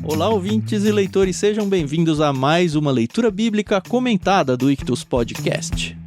Olá, ouvintes e leitores, sejam bem-vindos a mais uma leitura bíblica comentada do Ictus Podcast.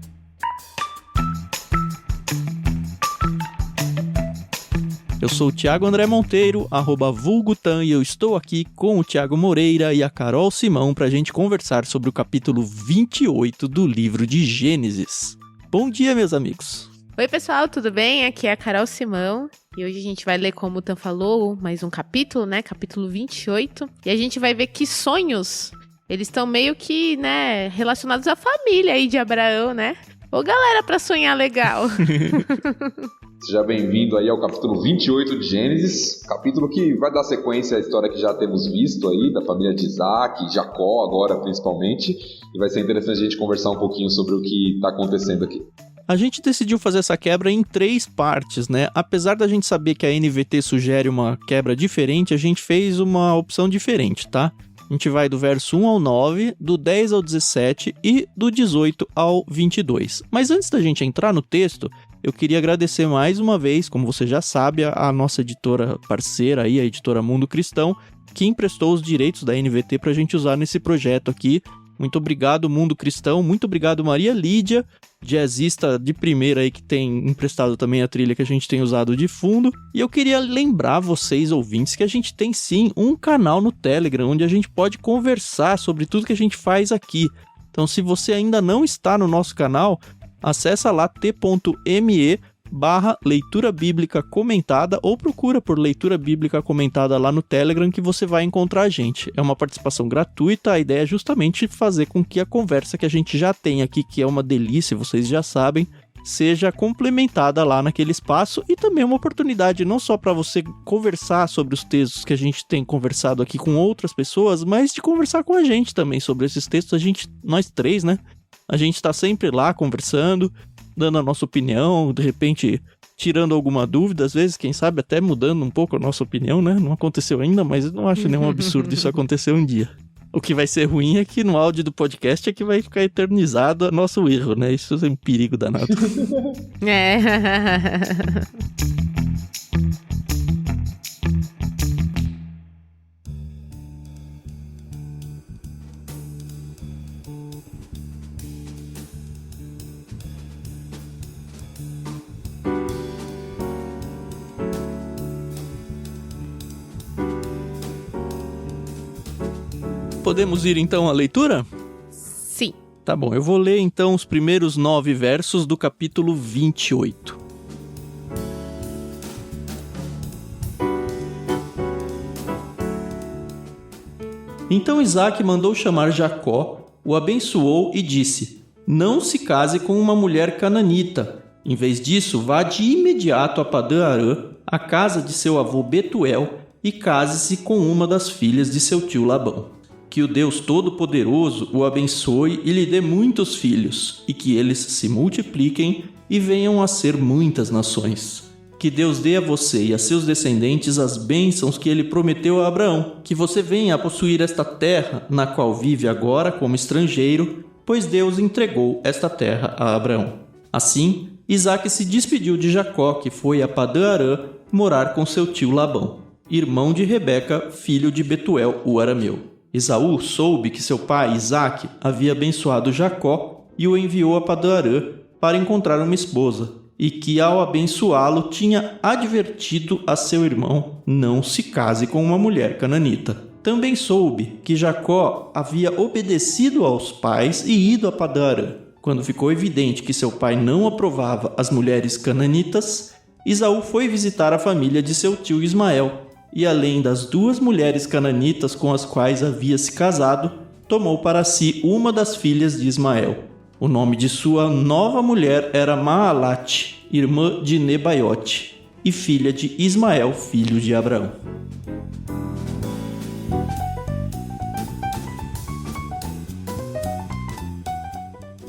Eu sou o Thiago André Monteiro, @vulgutan, e eu estou aqui com o Thiago Moreira e a Carol Simão para a gente conversar sobre o capítulo 28 do livro de Gênesis. Bom dia, meus amigos! Oi, pessoal, tudo bem? Aqui é a Carol Simão e hoje a gente vai ler, como o Tan falou, mais um capítulo, né? Capítulo 28. E a gente vai ver que sonhos, eles estão meio que, né, relacionados à família aí de Abraão, né? Ô, galera, pra sonhar legal! Seja bem-vindo aí ao capítulo 28 de Gênesis, capítulo que vai dar sequência à história que já temos visto aí, da família de Isaac, Jacó agora principalmente, e vai ser interessante a gente conversar um pouquinho sobre o que está acontecendo aqui. A gente decidiu fazer essa quebra em 3 partes, né? Apesar da gente saber que a NVT sugere uma quebra diferente, a gente fez uma opção diferente, tá? A gente vai do verso 1 ao 9, do 10 ao 17 e do 18 ao 22. Mas antes da gente entrar no texto, eu queria agradecer mais uma vez, como você já sabe, a nossa editora parceira aí, a editora Mundo Cristão, que emprestou os direitos da NVT pra gente usar nesse projeto aqui. Muito obrigado, Mundo Cristão. Muito obrigado, Maria Lídia, jazzista de primeira aí que tem emprestado também a trilha que a gente tem usado de fundo. E eu queria lembrar vocês, ouvintes, que a gente tem sim um canal no Telegram, onde a gente pode conversar sobre tudo que a gente faz aqui. Então, se você ainda não está no nosso canal, acessa lá t.me/leitura bíblica comentada ou procura por leitura bíblica comentada lá no Telegram que você vai encontrar a gente. É uma participação gratuita, a ideia é justamente fazer com que a conversa que a gente já tem aqui, que é uma delícia, vocês já sabem, seja complementada lá naquele espaço e também uma oportunidade não só para você conversar sobre os textos que a gente tem conversado aqui com outras pessoas, mas de conversar com a gente também sobre esses textos, nós 3, né? A gente tá sempre lá conversando, dando a nossa opinião, de repente tirando alguma dúvida, às vezes, quem sabe até mudando um pouco a nossa opinião, né? Não aconteceu ainda, mas eu não acho nenhum absurdo isso acontecer um dia. O que vai ser ruim é que no áudio do podcast é que vai ficar eternizado nosso erro, né? Isso é um perigo danado. É. Podemos ir então à leitura? Sim. Tá bom, eu vou ler então os primeiros 9 versos do capítulo 28. Então Isaac mandou chamar Jacó, o abençoou e disse: não se case com uma mulher cananita. Em vez disso, vá de imediato a Padã-Arã, a casa de seu avô Betuel, e case-se com uma das filhas de seu tio Labão. Que o Deus Todo-Poderoso o abençoe e lhe dê muitos filhos, e que eles se multipliquem e venham a ser muitas nações. Que Deus dê a você e a seus descendentes as bênçãos que ele prometeu a Abraão, que você venha a possuir esta terra, na qual vive agora como estrangeiro, pois Deus entregou esta terra a Abraão. Assim, Isaac se despediu de Jacó, que foi a Padã-Arã morar com seu tio Labão, irmão de Rebeca, filho de Betuel, o arameu. Esaú soube que seu pai, Isaac, havia abençoado Jacó e o enviou a Padã-Arã para encontrar uma esposa, e que ao abençoá-lo tinha advertido a seu irmão: não se case com uma mulher cananita. Também soube que Jacó havia obedecido aos pais e ido a Padã-Arã. Quando ficou evidente que seu pai não aprovava as mulheres cananitas, Esaú foi visitar a família de seu tio Ismael, e além das 2 mulheres cananitas com as quais havia se casado, tomou para si uma das filhas de Ismael. O nome de sua nova mulher era Maalate, irmã de Nebaiote, e filha de Ismael, filho de Abraão.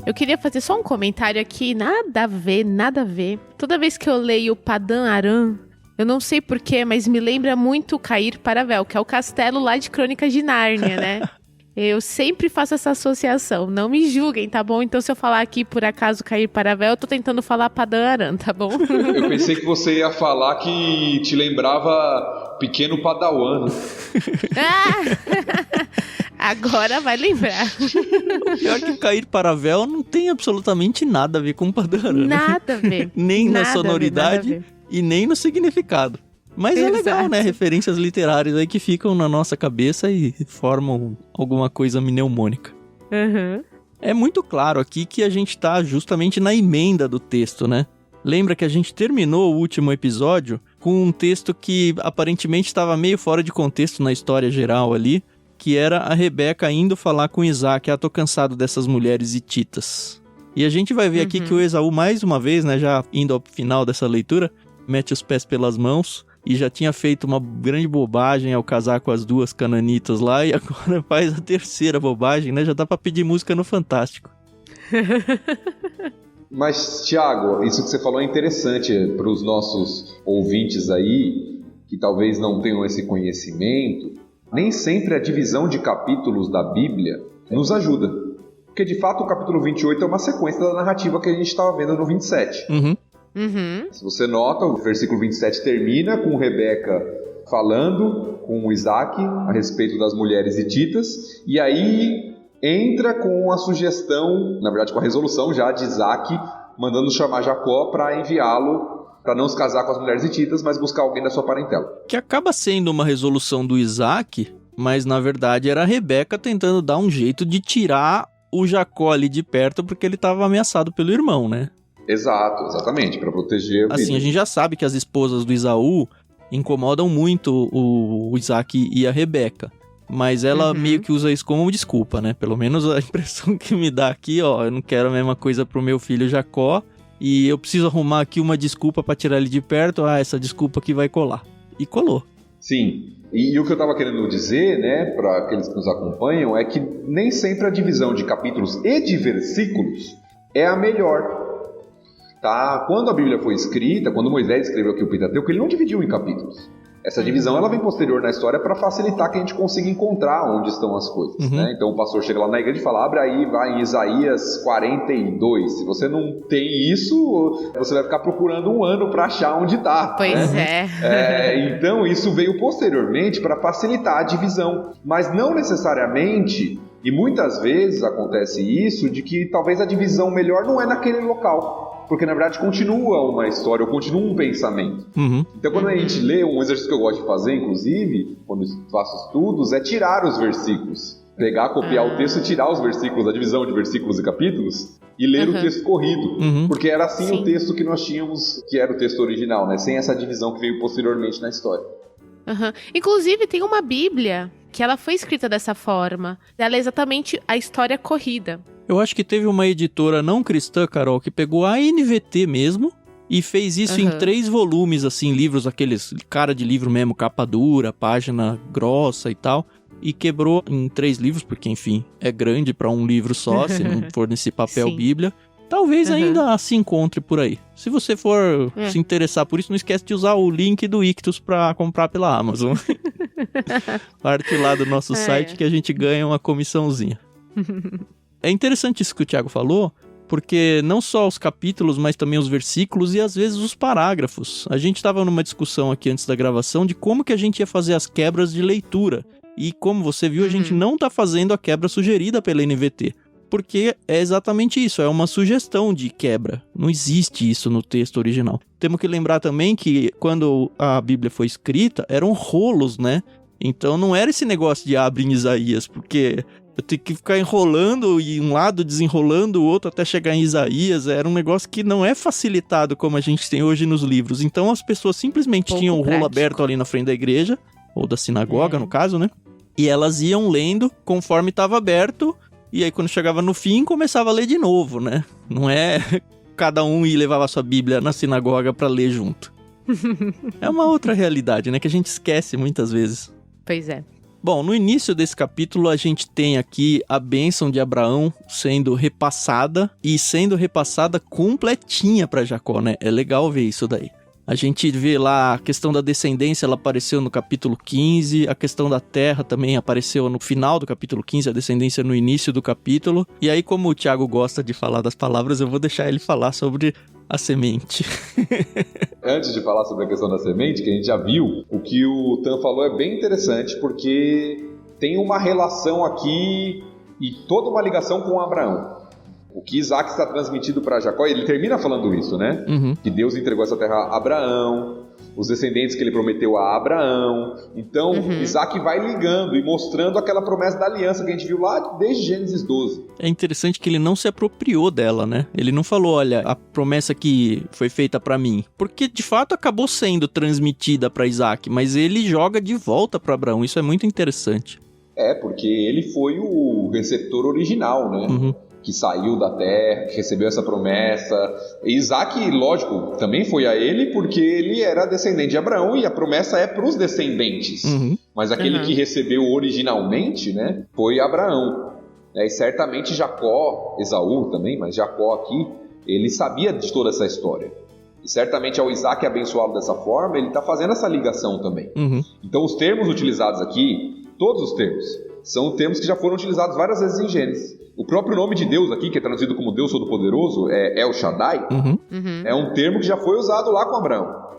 Eu queria fazer só um comentário aqui, nada a ver. Toda vez que eu leio Padã-Arã, eu não sei porquê, mas me lembra muito Cair Paravel, que é o castelo lá de Crônicas de Nárnia, né? Eu sempre faço essa associação, não me julguem, tá bom? Então se eu falar aqui por acaso Cair Paravel, eu tô tentando falar Padã-Arã, tá bom? Eu pensei que você ia falar que te lembrava pequeno padawan. Agora vai lembrar. O pior que o Cair Paravel não tem absolutamente nada a ver com o Padan Aran. Nada a ver. Nem Nada na sonoridade e nem no significado. Mas é legal, né? Referências literárias aí que ficam na nossa cabeça e formam alguma coisa mnemônica. Uhum. É muito claro aqui que a gente tá justamente na emenda do texto, né? Lembra que a gente terminou o último episódio com um texto que aparentemente estava meio fora de contexto na história geral ali, que era a Rebeca indo falar com Isaac, tô cansado dessas mulheres hititas. E a gente vai ver aqui que o Esaú, mais uma vez, né, já indo ao final dessa leitura, mete os pés pelas mãos e já tinha feito uma grande bobagem ao casar com as duas cananitas lá e agora faz a terceira bobagem, né? Já dá pra pedir música no Fantástico. Mas, Thiago, isso que você falou é interessante para os nossos ouvintes aí, que talvez não tenham esse conhecimento. Nem sempre a divisão de capítulos da Bíblia nos ajuda. Porque, de fato, o capítulo 28 é uma sequência da narrativa que a gente estava vendo no 27. Se você nota, o versículo 27 termina com Rebeca falando com Isaac a respeito das mulheres hititas, e aí entra com a sugestão, na verdade com a resolução já de Isaac, mandando chamar Jacó para enviá-lo para não se casar com as mulheres hititas, mas buscar alguém da sua parentela. Que acaba sendo uma resolução do Isaac, mas na verdade era a Rebeca tentando dar um jeito de tirar o Jacó ali de perto porque ele estava ameaçado pelo irmão, né? Exato, exatamente, para proteger a vida. Assim, a gente já sabe que as esposas do Esaú incomodam muito o Isaac e a Rebeca. Mas ela meio que usa isso como desculpa, né? Pelo menos a impressão que me dá aqui, eu não quero a mesma coisa pro meu filho Jacó e eu preciso arrumar aqui uma desculpa pra tirar ele de perto. Essa desculpa aqui vai colar. E colou. Sim. E o que eu estava querendo dizer, né, para aqueles que nos acompanham, é que nem sempre a divisão de capítulos e de versículos é a melhor. Tá? Quando a Bíblia foi escrita, quando Moisés escreveu aqui o Pentateuco, ele não dividiu em capítulos. Essa divisão ela vem posterior na história para facilitar que a gente consiga encontrar onde estão as coisas. Né? Então o pastor chega lá na igreja e fala, abre aí, vai em Isaías 42. Se você não tem isso, você vai ficar procurando um ano para achar onde está. Pois né? Então isso veio posteriormente para facilitar a divisão. Mas não necessariamente, e muitas vezes acontece isso, de que talvez a divisão melhor não é naquele local. Porque, na verdade, continua uma história, ou continua um pensamento. Então, quando a gente lê, um exercício que eu gosto de fazer, inclusive, quando faço estudos, é tirar os versículos. Pegar, copiar o texto e tirar os versículos, a divisão de versículos e capítulos, e ler o texto corrido. Porque era assim o texto que nós tínhamos, que era o texto original, né? Sem essa divisão que veio posteriormente na história. Inclusive, tem uma Bíblia que ela foi escrita dessa forma. Ela é exatamente a história corrida. Eu acho que teve uma editora não cristã, Carol, que pegou a NVT mesmo e fez isso em 3 volumes, assim, livros, aqueles cara de livro mesmo, capa dura, página grossa e tal, e quebrou em 3 livros, porque, enfim, é grande para um livro só, se não for nesse papel Bíblia. Talvez ainda se encontre por aí. Se você for se interessar por isso, não esquece de usar o link do Ictus para comprar pela Amazon. Parte lá do nosso site que a gente ganha uma comissãozinha. É interessante isso que o Thiago falou, porque não só os capítulos, mas também os versículos e às vezes os parágrafos. A gente estava numa discussão aqui antes da gravação de como que a gente ia fazer as quebras de leitura. E como você viu, a gente não está fazendo a quebra sugerida pela NVT. Porque é exatamente isso, é uma sugestão de quebra. Não existe isso no texto original. Temos que lembrar também que quando a Bíblia foi escrita, eram rolos, né? Então não era esse negócio de abre em Isaías, porque eu tenho que ficar enrolando e um lado desenrolando o outro até chegar em Isaías. Era um negócio que não é facilitado como a gente tem hoje nos livros. Então as pessoas simplesmente tinham o rolo aberto ali na frente da igreja, ou da sinagoga no caso, né? E elas iam lendo conforme estava aberto. E aí quando chegava no fim, começava a ler de novo, né? Não é cada um ir levava a sua Bíblia na sinagoga para ler junto. É uma outra realidade, né? Que a gente esquece muitas vezes. Pois é. Bom, no início desse capítulo a gente tem aqui a bênção de Abraão sendo repassada e sendo repassada completinha para Jacó, né? É legal ver isso daí. A gente vê lá a questão da descendência, ela apareceu no capítulo 15, a questão da terra também apareceu no final do capítulo 15, a descendência no início do capítulo. E aí, como o Thiago gosta de falar das palavras, eu vou deixar ele falar sobre a semente. Antes de falar sobre a questão da semente, que a gente já viu, o que o Tan falou é bem interessante, porque tem uma relação aqui e toda uma ligação com Abraão. O que Isaac está transmitido para Jacó, ele termina falando isso, né? Uhum. Que Deus entregou essa terra a Abraão, os descendentes que ele prometeu a Abraão. Então, Isaac vai ligando e mostrando aquela promessa da aliança que a gente viu lá desde Gênesis 12. É interessante que ele não se apropriou dela, né? Ele não falou, olha, a promessa que foi feita pra mim. Porque, de fato, acabou sendo transmitida pra Isaac, mas ele joga de volta pra Abraão. Isso é muito interessante. É, porque ele foi o receptor original, né? Uhum. Que saiu da terra, que recebeu essa promessa. E Isaac, lógico, também foi a ele, porque ele era descendente de Abraão e a promessa é para os descendentes. Uhum. Mas aquele que recebeu originalmente, né, foi Abraão. E certamente Jacó, Esaú também, mas Jacó aqui, ele sabia de toda essa história. E certamente ao Isaac abençoá-lo dessa forma, ele está fazendo essa ligação também. Uhum. Então os termos utilizados aqui, todos os termos, são termos que já foram utilizados várias vezes em Gênesis. O próprio nome de Deus aqui, que é traduzido como Deus Todo-Poderoso, é El Shaddai, é um termo que já foi usado lá com Abraão.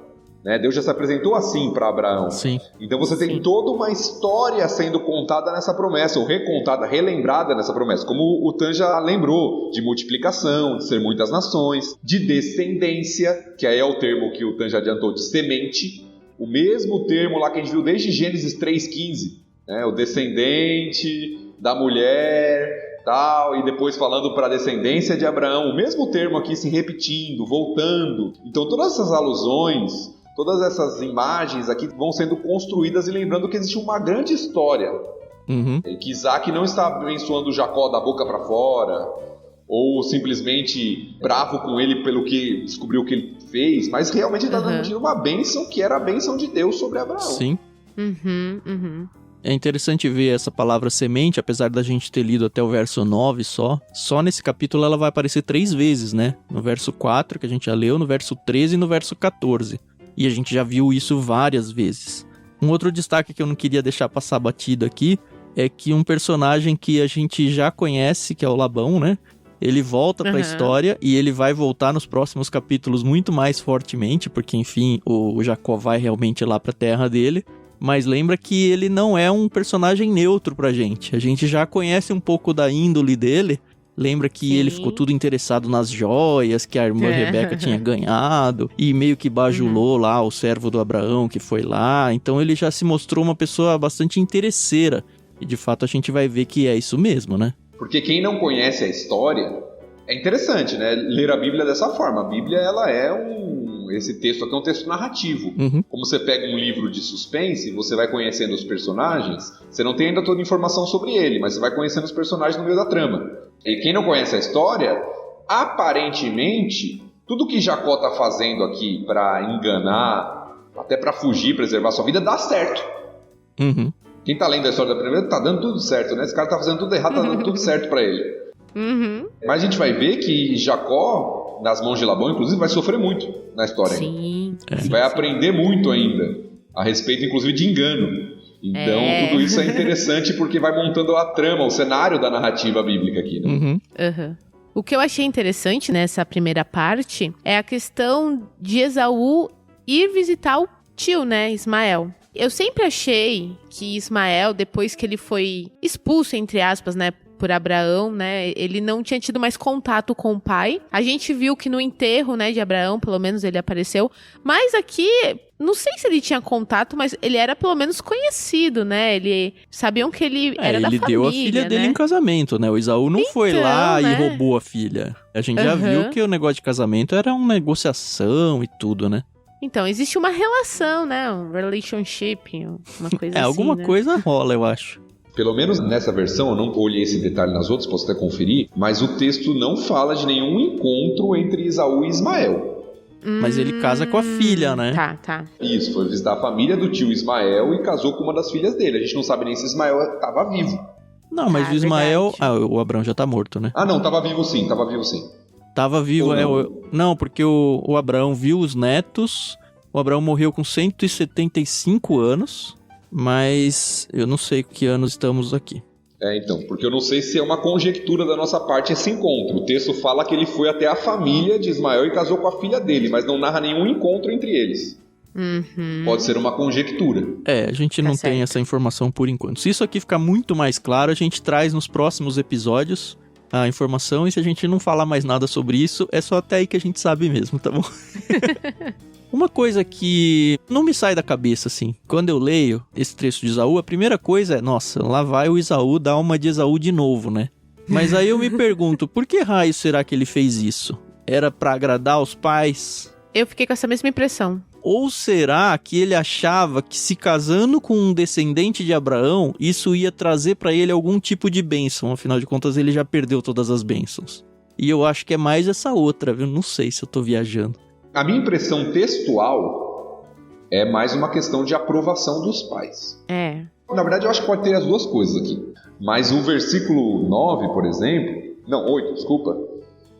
Né? Deus já se apresentou assim para Abraão. Sim. Então você tem toda uma história sendo contada nessa promessa, ou recontada, relembrada nessa promessa, como o Tan já lembrou, de multiplicação, de ser muitas nações, de descendência, que aí é o termo que o Tan já adiantou, de semente, o mesmo termo lá que a gente viu desde Gênesis 3,15, né? O descendente da mulher, tal, e depois falando para a descendência de Abraão, o mesmo termo aqui se repetindo, voltando. Então todas essas alusões, todas essas imagens aqui vão sendo construídas e lembrando que existe uma grande história. E que Isaac não está abençoando Jacó da boca para fora, ou simplesmente bravo com ele pelo que descobriu que ele fez, mas realmente está transmitindo uma bênção que era a bênção de Deus sobre Abraão. Sim. É interessante ver essa palavra semente, apesar da gente ter lido até o verso 9 só. Só nesse capítulo ela vai aparecer 3 vezes, né? No verso 4, que a gente já leu, no verso 13 e no verso 14. E a gente já viu isso várias vezes. Um outro destaque que eu não queria deixar passar batido aqui é que um personagem que a gente já conhece, que é o Labão, né? Ele volta pra história e ele vai voltar nos próximos capítulos muito mais fortemente, porque, enfim, o Jacó vai realmente lá pra terra dele. Mas lembra que ele não é um personagem neutro pra gente. A gente já conhece um pouco da índole dele. Lembra que ele ficou tudo interessado nas joias que a irmã Rebeca tinha ganhado. E meio que bajulou lá o servo do Abraão que foi lá. Então ele já se mostrou uma pessoa bastante interesseira. E de fato a gente vai ver que é isso mesmo, né? Porque quem não conhece a história... É interessante, né? Ler a Bíblia dessa forma. A Bíblia, ela é esse texto aqui é um texto narrativo. Como você pega um livro de suspense, você vai conhecendo os personagens, você não tem ainda toda a informação sobre ele, mas você vai conhecendo os personagens no meio da trama. E quem não conhece a história, aparentemente, tudo que Jacó está fazendo aqui para enganar, até para fugir, preservar sua vida, dá certo. Quem está lendo a história da primeira, tá dando tudo certo, né? Esse cara tá fazendo tudo errado, tá dando tudo certo para ele. Mas a gente vai ver que Jacó, nas mãos de Labão, inclusive, vai sofrer muito na história. Sim. E vai aprender muito ainda, a respeito, inclusive, de engano. Então, tudo isso é interessante porque vai montando a trama, o cenário da narrativa bíblica aqui, né? O que eu achei interessante nessa primeira parte é a questão de Esaú ir visitar o tio, né, Ismael. Eu sempre achei que Ismael, depois que ele foi expulso, entre aspas, né, por Abraão, né, ele não tinha tido mais contato com o pai. A gente viu que no enterro, né, de Abraão, pelo menos ele apareceu. Mas aqui, não sei se ele tinha contato, mas ele era pelo menos conhecido, né? Sabiam que ele era da família, ele deu a filha dele em casamento, né? O Esaú não foi lá e roubou a filha. A gente já viu que o negócio de casamento era uma negociação e tudo, né? Então, existe uma relação, né? Um relationship, uma coisa assim, alguma né? coisa rola, eu acho. Pelo menos nessa versão, eu não olhei esse detalhe nas outras, posso até conferir, mas o texto não fala de nenhum encontro entre Esaú e Ismael. Mas ele casa com a filha, né? Tá. Isso, foi visitar a família do tio Ismael e casou com uma das filhas dele. A gente não sabe nem se Ismael estava vivo. Não, mas o Ismael... o Abraão já tá morto, né? Ah, não, estava vivo sim. Tava vivo, não, porque o Abraão viu os netos, o Abraão morreu com 175 anos, mas eu não sei que anos estamos aqui. Então, porque eu não sei se é uma conjectura da nossa parte esse encontro. O texto fala que ele foi até a família de Ismael e casou com a filha dele, mas não narra nenhum encontro entre eles. Pode ser uma conjectura. A gente não tem essa informação por enquanto. Se isso aqui ficar muito mais claro, a gente traz nos próximos episódios a informação, e se a gente não falar mais nada sobre isso, é só até aí que a gente sabe mesmo, tá bom? Uma coisa que não me sai da cabeça, assim, quando eu leio esse trecho de Esaú, a primeira coisa é, nossa, lá vai o Esaú dar uma de Esaú de novo, né? Mas aí eu me pergunto, por que raio será que ele fez isso? Era pra agradar os pais? Eu fiquei com essa mesma impressão. Ou será que ele achava que se casando com um descendente de Abraão, isso ia trazer pra ele algum tipo de bênção? Afinal de contas, ele já perdeu todas as bênçãos. E eu acho que é mais essa outra, viu? Não sei se eu tô viajando. A minha impressão textual é mais uma questão de aprovação dos pais. Na verdade, eu acho que pode ter as duas coisas aqui. Mas o versículo 9, por exemplo... Não, 8, desculpa.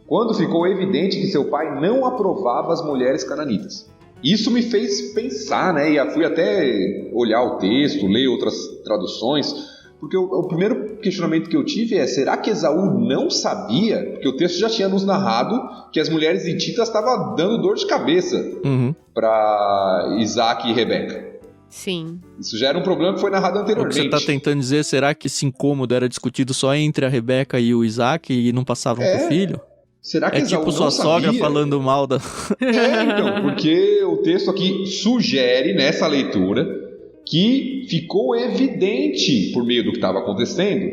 Quando ficou evidente que seu pai não aprovava as mulheres cananitas. Isso me fez pensar, né? E fui até olhar o texto, ler outras traduções... Porque o primeiro questionamento que eu tive é, será que Esaú não sabia? Porque o texto já tinha nos narrado que as mulheres hititas estavam dando dor de cabeça para Isaac e Rebeca. Sim. Isso já era um problema que foi narrado anteriormente. O que você está tentando dizer, será que esse incômodo era discutido só entre a Rebeca e o Isaac e não passavam pro filho? Será que Esaú tipo não sua sabia? Sogra falando mal da... Então, porque o texto aqui sugere, nessa leitura... que ficou evidente, por meio do que estava acontecendo,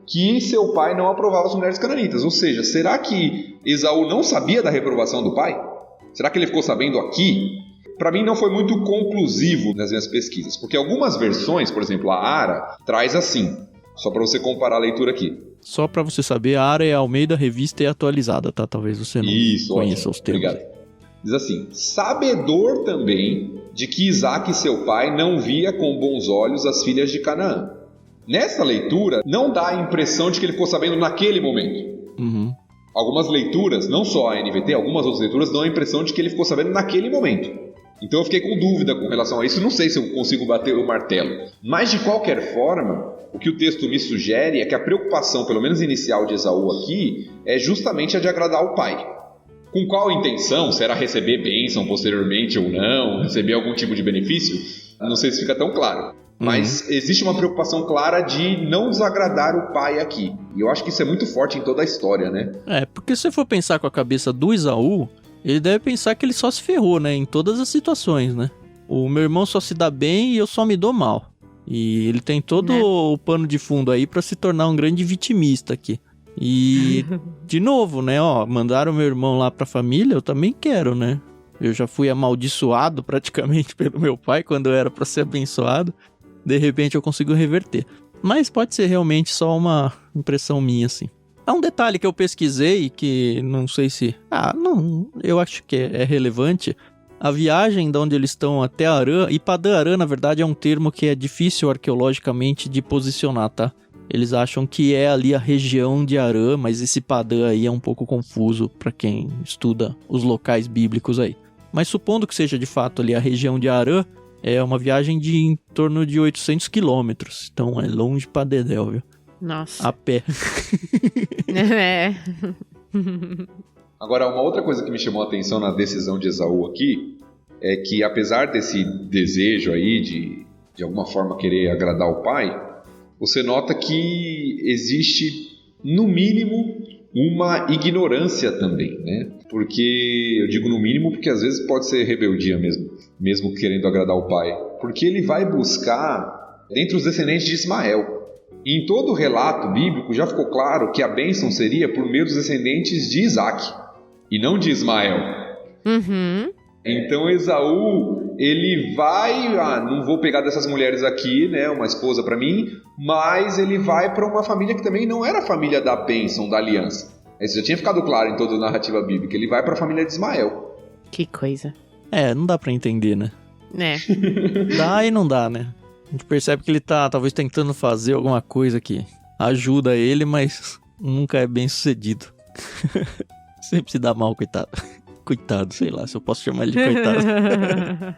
que seu pai não aprovava as mulheres cananitas. Ou seja, será que Esaú não sabia da reprovação do pai? Será que ele ficou sabendo aqui? Para mim não foi muito conclusivo nas minhas pesquisas, porque algumas versões, por exemplo, a Ara, traz assim, só para você comparar a leitura aqui. Só para você saber, a Ara é a Almeida Revista e atualizada, tá? Talvez você não conheça os termos. Obrigado. Diz assim, sabedor também de que Isaac, seu pai, não via com bons olhos as filhas de Canaã. Nessa leitura, não dá a impressão de que ele ficou sabendo naquele momento. Algumas leituras, não só a NVT, algumas outras leituras dão a impressão de que ele ficou sabendo naquele momento. Então eu fiquei com dúvida com relação a isso, não sei se eu consigo bater o martelo. Mas de qualquer forma, o que o texto me sugere é que a preocupação, pelo menos inicial de Esaú aqui, é justamente a de agradar o pai. Com qual intenção? Será receber bênção posteriormente ou não? Receber algum tipo de benefício? Não sei se fica tão claro. Mas existe uma preocupação clara de não desagradar o pai aqui. E eu acho que isso é muito forte em toda a história, né? Porque se você for pensar com a cabeça do Esaú, ele deve pensar que ele só se ferrou, né? Em todas as situações, né? O meu irmão só se dá bem e eu só me dou mal. E ele tem todo o pano de fundo aí pra se tornar um grande vitimista aqui. E, de novo, né, mandaram meu irmão lá pra família, eu também quero, né? Eu já fui amaldiçoado praticamente pelo meu pai quando eu era pra ser abençoado. De repente eu consigo reverter. Mas pode ser realmente só uma impressão minha, assim. Há um detalhe que eu pesquisei que não sei se... não, eu acho que é relevante. A viagem de onde eles estão até Arã, e Padã Arã, na verdade, é um termo que é difícil arqueologicamente de posicionar, tá? Eles acham que é ali a região de Arã, mas esse Padã aí é um pouco confuso para quem estuda os locais bíblicos aí. Mas supondo que seja de fato ali a região de Arã, é uma viagem de em torno de 800 quilômetros. Então é longe pra dedéu, viu? Nossa. A pé. Agora, uma outra coisa que me chamou a atenção na decisão de Esaú aqui é que, apesar desse desejo aí de alguma forma querer agradar o pai, você nota que existe, no mínimo, uma ignorância também, né? Porque, eu digo no mínimo porque às vezes pode ser rebeldia mesmo querendo agradar o pai. Porque ele vai buscar dentre os descendentes de Ismael. E em todo o relato bíblico já ficou claro que a bênção seria por meio dos descendentes de Isaac, e não de Ismael. Então Esaú, ele vai, não vou pegar dessas mulheres aqui, né, uma esposa para mim, mas ele vai para uma família que também não era a família da bênção, da aliança. Isso já tinha ficado claro em toda a narrativa bíblica. Ele vai para a família de Ismael. Que coisa. Não dá pra entender, né? Dá e não dá, né? A gente percebe que ele tá talvez tentando fazer alguma coisa que ajuda ele, mas nunca é bem sucedido. Sempre se dá mal, coitado. Coitado, sei lá se eu posso chamar ele de coitado.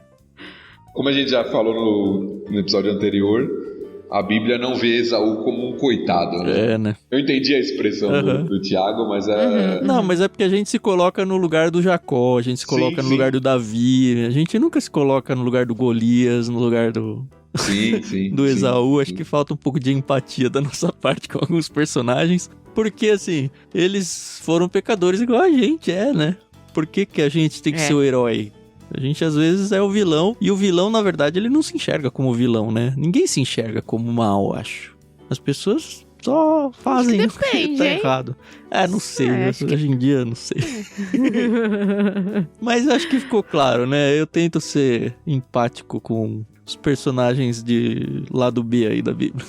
Como a gente já falou no episódio anterior, a Bíblia não vê Esaú como um coitado, né? Né? Eu entendi a expressão do Tiago, mas Não, mas é porque a gente se coloca no lugar do Jacó, a gente se coloca no lugar do Davi, a gente nunca se coloca no lugar do Golias, no lugar do Esaú. Acho que falta um pouco de empatia da nossa parte com alguns personagens, porque assim, eles foram pecadores igual a gente, né? Por que a gente tem que ser o herói? A gente às vezes é o vilão, e o vilão, na verdade, ele não se enxerga como vilão, né? Ninguém se enxerga como mal, acho. As pessoas só fazem o que tá errado. Não sei, hoje em dia não sei. Mas acho que ficou claro, né? Eu tento ser empático com os personagens de lado B aí da Bíblia.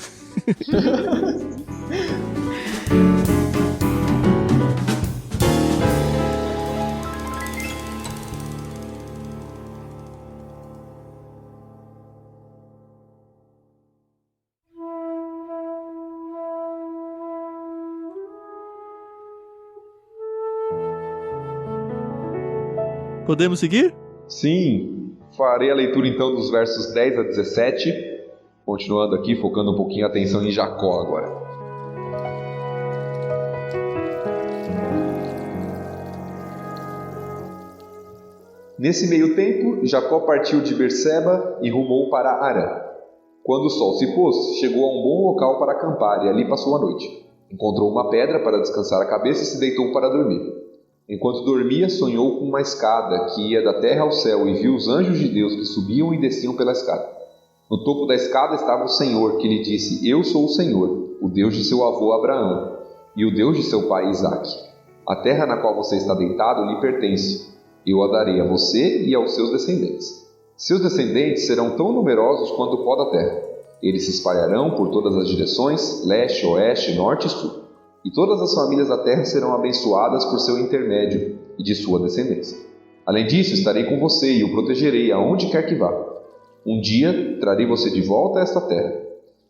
Podemos seguir? Sim, farei a leitura então dos versos 10 a 17, continuando aqui, focando um pouquinho a atenção em Jacó agora. Nesse meio tempo, Jacó partiu de Berseba e rumou para Harã. Quando o sol se pôs, chegou a um bom local para acampar e ali passou a noite. Encontrou uma pedra para descansar a cabeça e se deitou para dormir. Enquanto dormia, sonhou com uma escada que ia da terra ao céu e viu os anjos de Deus que subiam e desciam pela escada. No topo da escada estava o Senhor, que lhe disse: Eu sou o Senhor, o Deus de seu avô Abraão, e o Deus de seu pai Isaque. A terra na qual você está deitado lhe pertence. Eu a darei a você e aos seus descendentes. Seus descendentes serão tão numerosos quanto o pó da terra. Eles se espalharão por todas as direções, leste, oeste, norte e sul. E todas as famílias da terra serão abençoadas por seu intermédio e de sua descendência. Além disso, estarei com você e o protegerei aonde quer que vá. Um dia trarei você de volta a esta terra.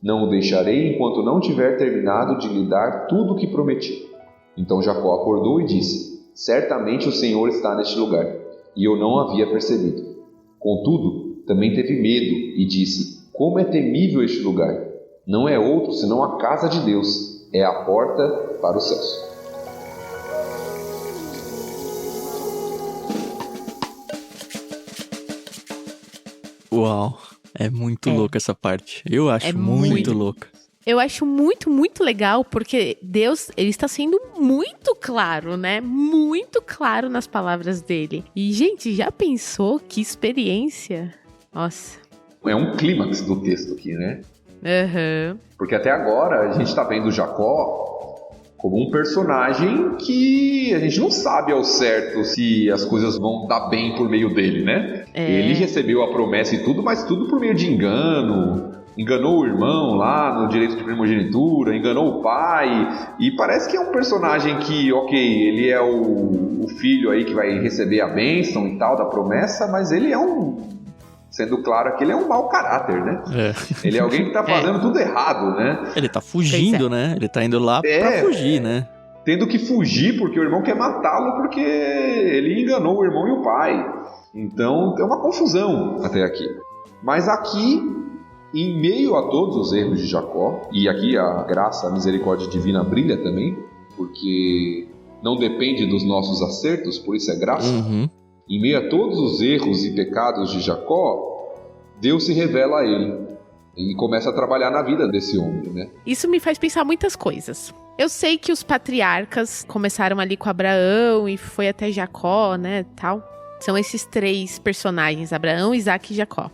Não o deixarei enquanto não tiver terminado de lhe dar tudo o que prometi. Então Jacó acordou e disse: Certamente o Senhor está neste lugar, e eu não havia percebido. Contudo, também teve medo e disse: Como é temível este lugar! Não é outro senão a casa de Deus. É a porta para os céus. Uau, é muito louca essa parte. Eu acho muito louca. Eu acho muito, muito legal, porque Deus, ele está sendo muito claro, né? Muito claro nas palavras dele. E, gente, já pensou que experiência? Nossa. É um clímax do texto aqui, né? Porque até agora a gente está vendo Jacó como um personagem que a gente não sabe ao certo se as coisas vão dar bem por meio dele, né? Ele recebeu a promessa e tudo, mas tudo por meio de engano. Enganou o irmão lá no direito de primogenitura, enganou o pai. E parece que é um personagem que, ele é o filho aí que vai receber a bênção e tal da promessa, mas ele é sendo claro que ele é um mau caráter, né? Ele é alguém que tá fazendo tudo errado, né? Ele tá fugindo, né? Ele tá indo lá pra fugir, né? Tendo que fugir porque o irmão quer matá-lo porque ele enganou o irmão e o pai. Então, é uma confusão até aqui. Mas aqui, em meio a todos os erros de Jacó, e aqui a graça, a misericórdia divina brilha também, porque não depende dos nossos acertos, por isso é graça. Em meio a todos os erros e pecados de Jacó, Deus se revela a ele e começa a trabalhar na vida desse homem, né? Isso me faz pensar muitas coisas. Eu sei que os patriarcas começaram ali com Abraão e foi até Jacó, né, tal. São esses três personagens, Abraão, Isaque e Jacó.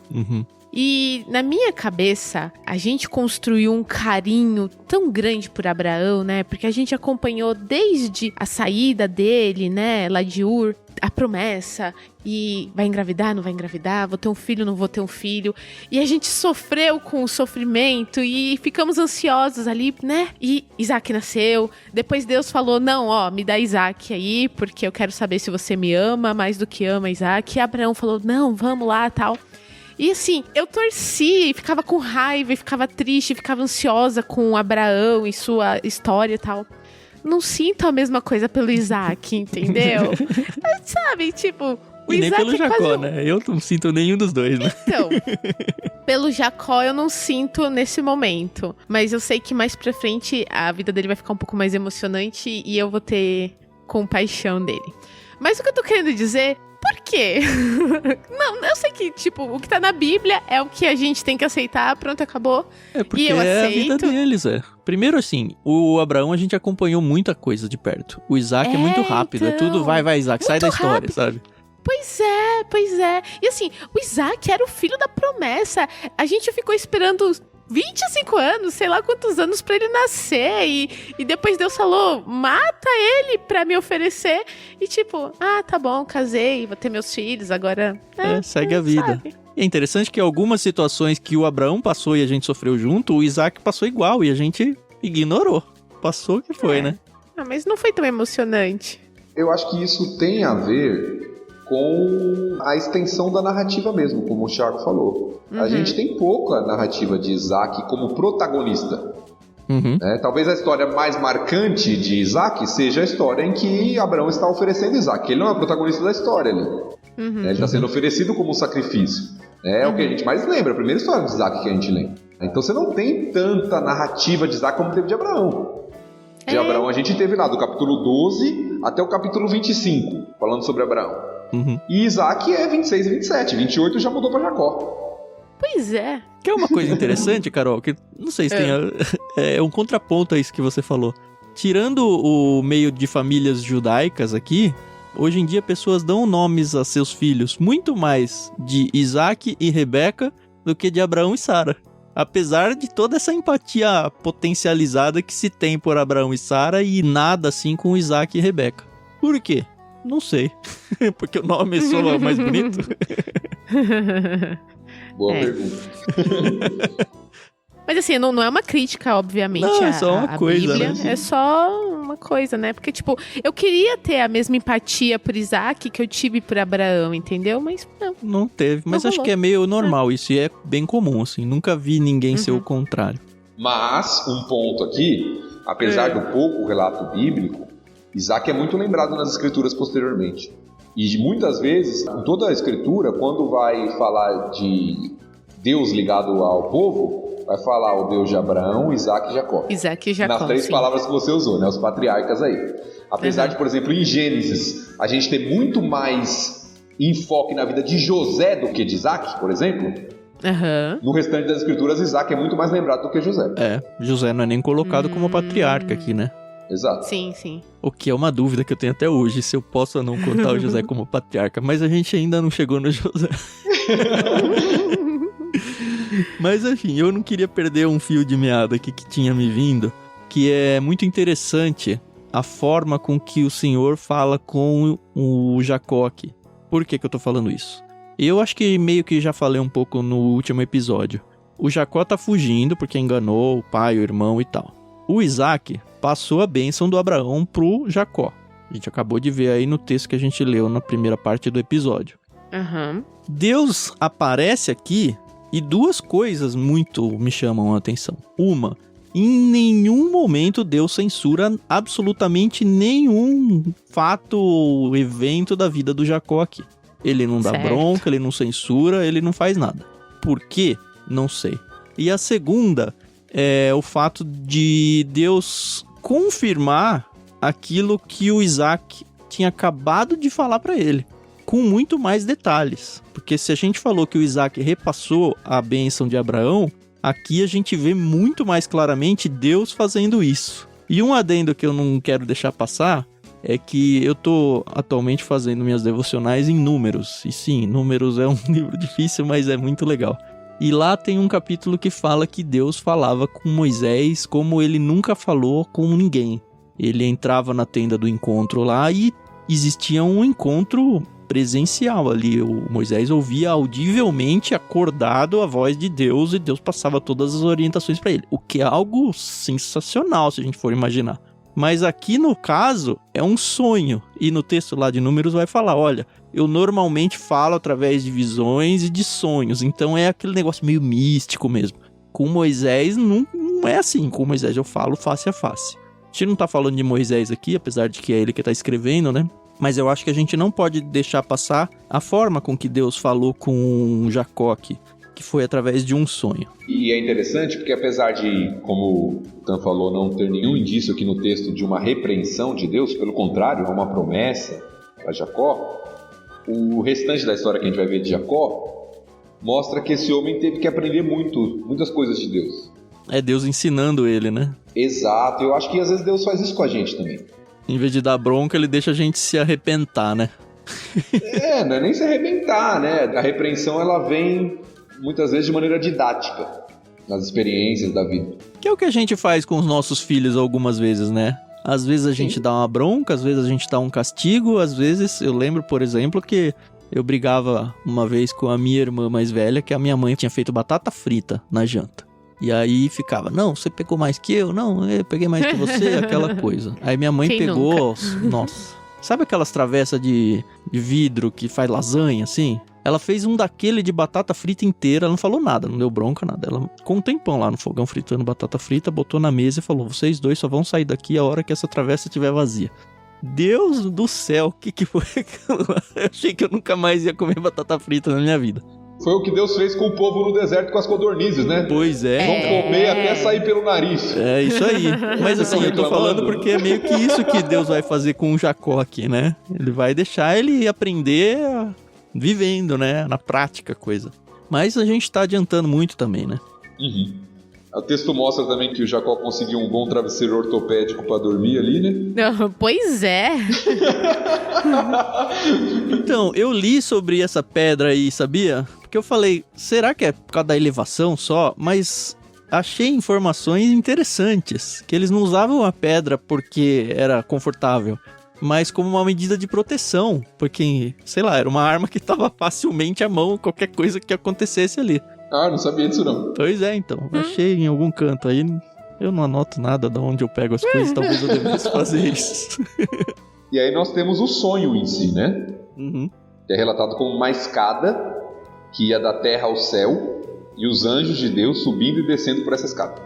E na minha cabeça, a gente construiu um carinho tão grande por Abraão, né? Porque a gente acompanhou desde a saída dele, né, lá de Ur, a promessa, e vai engravidar, não vai engravidar, vou ter um filho, não vou ter um filho. E a gente sofreu com o sofrimento e ficamos ansiosos ali, né? E Isaac nasceu. Depois Deus falou, não, me dá Isaac aí, porque eu quero saber se você me ama mais do que ama Isaac. E Abraão falou, não, vamos lá, tal. E assim, eu torcia e ficava com raiva, e ficava triste, e ficava ansiosa com Abraão e sua história e tal. Não sinto a mesma coisa pelo Isaac, entendeu? Sabe, tipo, E nem Isaac pelo é Jacó, quase né? Eu não sinto nenhum dos dois, né? Então, pelo Jacó eu não sinto nesse momento. Mas eu sei que mais pra frente a vida dele vai ficar um pouco mais emocionante e eu vou ter compaixão dele. Mas o que eu tô querendo dizer, por quê? Não, eu sei que, tipo, o que tá na Bíblia é o que a gente tem que aceitar, pronto, acabou. É porque E eu é a vida aceito. deles, Primeiro, assim, o Abraão a gente acompanhou muita coisa de perto. O Isaac é muito rápido, é então, tudo vai, Isaac, sai da história, rápido. sabe? Pois é. E assim, o Isaac era o filho da promessa. A gente ficou esperando 25 anos, sei lá quantos anos pra ele nascer. E depois Deus falou, mata ele pra me oferecer. E tipo, tá bom, casei, vou ter meus filhos, agora... Segue a vida. Sabe? E é interessante que algumas situações que o Abraão passou e a gente sofreu junto, o Isaac passou igual e a gente ignorou. Passou que foi, né? Mas não foi tão emocionante. Eu acho que isso tem a ver com a extensão da narrativa mesmo, como o Thiago falou. A gente tem pouca narrativa de Isaac como protagonista. Talvez a história mais marcante de Isaac seja a história em que Abraão está oferecendo Isaac. Ele não é o protagonista da história ali. Ele está sendo oferecido como um sacrifício. É o que a gente mais lembra, a primeira história de Isaac que a gente lembra. Então você não tem tanta narrativa de Isaac como teve de Abraão. De Abraão a gente teve lá do capítulo 12 até o capítulo 25, falando sobre Abraão. E Isaac é 26 e 27, 28 já mudou para Jacó. Pois é. Que é uma coisa interessante, Carol, que não sei se tem... É um contraponto a isso que você falou. Tirando o meio de famílias judaicas aqui, hoje em dia pessoas dão nomes a seus filhos muito mais de Isaac e Rebeca do que de Abraão e Sara. Apesar de toda essa empatia potencializada que se tem por Abraão e Sara e nada assim com Isaac e Rebeca. Por quê? Não sei. Porque o nome soa mais bonito? Boa pergunta. Mas assim, não é uma crítica, obviamente, Não, é só uma coisa, Bíblia. né? É só uma coisa, né? Porque, tipo, eu queria ter a mesma empatia por Isaac que eu tive por Abraão, entendeu? Mas não. Não teve, mas Não acho rolou. que é meio normal isso e é bem comum, assim. Nunca vi ninguém ser o contrário. Mas, um ponto aqui, apesar do pouco relato bíblico, Isaac é muito lembrado nas escrituras posteriormente. E muitas vezes, em toda a escritura, quando vai falar de Deus ligado ao povo, vai falar o Deus de Abraão, Isaac e Jacó. Isaac e Jacó, Nas três sim. palavras que você usou, né? Os patriarcas aí. Apesar de, por exemplo, em Gênesis, a gente ter muito mais enfoque na vida de José do que de Isaac, por exemplo, no restante das escrituras, Isaac é muito mais lembrado do que José. José não é nem colocado como patriarca aqui, né? Exato. Sim. O que é uma dúvida que eu tenho até hoje, se eu posso ou não contar o José como patriarca. Mas a gente ainda não chegou no José. Mas enfim, eu não queria perder um fio de meada aqui que tinha me vindo, que é muito interessante a forma com que o Senhor fala com o Jacó aqui. Por que eu tô falando isso? Eu acho que meio que já falei um pouco no último episódio. O Jacó tá fugindo porque enganou o pai, o irmão e tal. O Isaac passou a bênção do Abraão pro Jacó. A gente acabou de ver aí no texto que a gente leu na primeira parte do episódio. Deus aparece aqui e duas coisas muito me chamam a atenção. Uma, em nenhum momento Deus censura absolutamente nenhum fato ou evento da vida do Jacó aqui. Ele não dá bronca, ele não censura, ele não faz nada. Por quê? Não sei. E a segunda é o fato de Deus confirmar aquilo que o Isaac tinha acabado de falar para ele, com muito mais detalhes. Porque se a gente falou que o Isaac repassou a bênção de Abraão, aqui a gente vê muito mais claramente Deus fazendo isso. E um adendo que eu não quero deixar passar é que eu tô atualmente fazendo minhas devocionais em Números. E sim, Números é um livro difícil, mas é muito legal. E lá tem um capítulo que fala que Deus falava com Moisés como ele nunca falou com ninguém. Ele entrava na tenda do encontro lá e existia um encontro presencial ali. O Moisés ouvia audivelmente, acordado, a voz de Deus, e Deus passava todas as orientações para ele. O que é algo sensacional, se a gente for imaginar. Mas aqui no caso é um sonho. E no texto lá de Números vai falar, olha, eu normalmente falo através de visões e de sonhos. Então é aquele negócio meio místico mesmo. Com Moisés não é assim. Com Moisés eu falo face a face. A gente não tá falando de Moisés aqui, apesar de que é ele que tá escrevendo, né? Mas eu acho que a gente não pode deixar passar a forma com que Deus falou com Jacó aqui, que foi através de um sonho. E é interessante porque apesar de, como o Tan falou, não ter nenhum indício aqui no texto de uma repreensão de Deus, pelo contrário, é uma promessa para Jacó, o restante da história que a gente vai ver de Jacó mostra que esse homem teve que aprender muitas coisas de Deus. É Deus ensinando ele, né? Exato, eu acho que às vezes Deus faz isso com a gente também. Em vez de dar bronca, ele deixa a gente se arrepentar, né? Não é nem se arrebentar, né? A repreensão, ela vem muitas vezes de maneira didática, nas experiências da vida. Que é o que a gente faz com os nossos filhos algumas vezes, né? Às vezes a gente dá uma bronca, às vezes a gente dá um castigo, às vezes eu lembro, por exemplo, que eu brigava uma vez com a minha irmã mais velha, que a minha mãe tinha feito batata frita na janta. E aí ficava, não, você pegou mais que eu, não, eu peguei mais que você, aquela coisa. Aí minha mãe pegou, nossa, sabe aquelas travessas de vidro que faz lasanha, assim? Ela fez um daquele de batata frita inteira, ela não falou nada, não deu bronca, nada. Ela ficou um tempão lá no fogão fritando batata frita, botou na mesa e falou, vocês dois só vão sair daqui a hora que essa travessa estiver vazia. Deus do céu, o que foi aquilo lá? Eu achei que eu nunca mais ia comer batata frita na minha vida. Foi o que Deus fez com o povo no deserto com as codornizes, né? Pois é. Vão comer até sair pelo nariz. É isso aí. Mas assim, eu tô falando porque é meio que isso que Deus vai fazer com o Jacó aqui, né? Ele vai deixar ele aprender vivendo, né? Na prática a coisa. Mas a gente tá adiantando muito também, né? Uhum. O texto mostra também que o Jacó conseguiu um bom travesseiro ortopédico pra dormir ali, né? Não, pois é. Então, eu li sobre essa pedra aí, sabia? Porque eu falei, será que é por causa da elevação só? Mas achei informações interessantes, que eles não usavam a pedra porque era confortável, mas como uma medida de proteção, porque, sei lá, era uma arma que estava facilmente à mão, qualquer coisa que acontecesse ali. Ah, não sabia disso não. Pois é, então, achei em algum canto aí, eu não anoto nada de onde eu pego as coisas, talvez eu devesse fazer isso. E aí nós temos o sonho em si, né? Uhum. Que é relatado como uma escada que ia da terra ao céu e os anjos de Deus subindo e descendo por essa escada.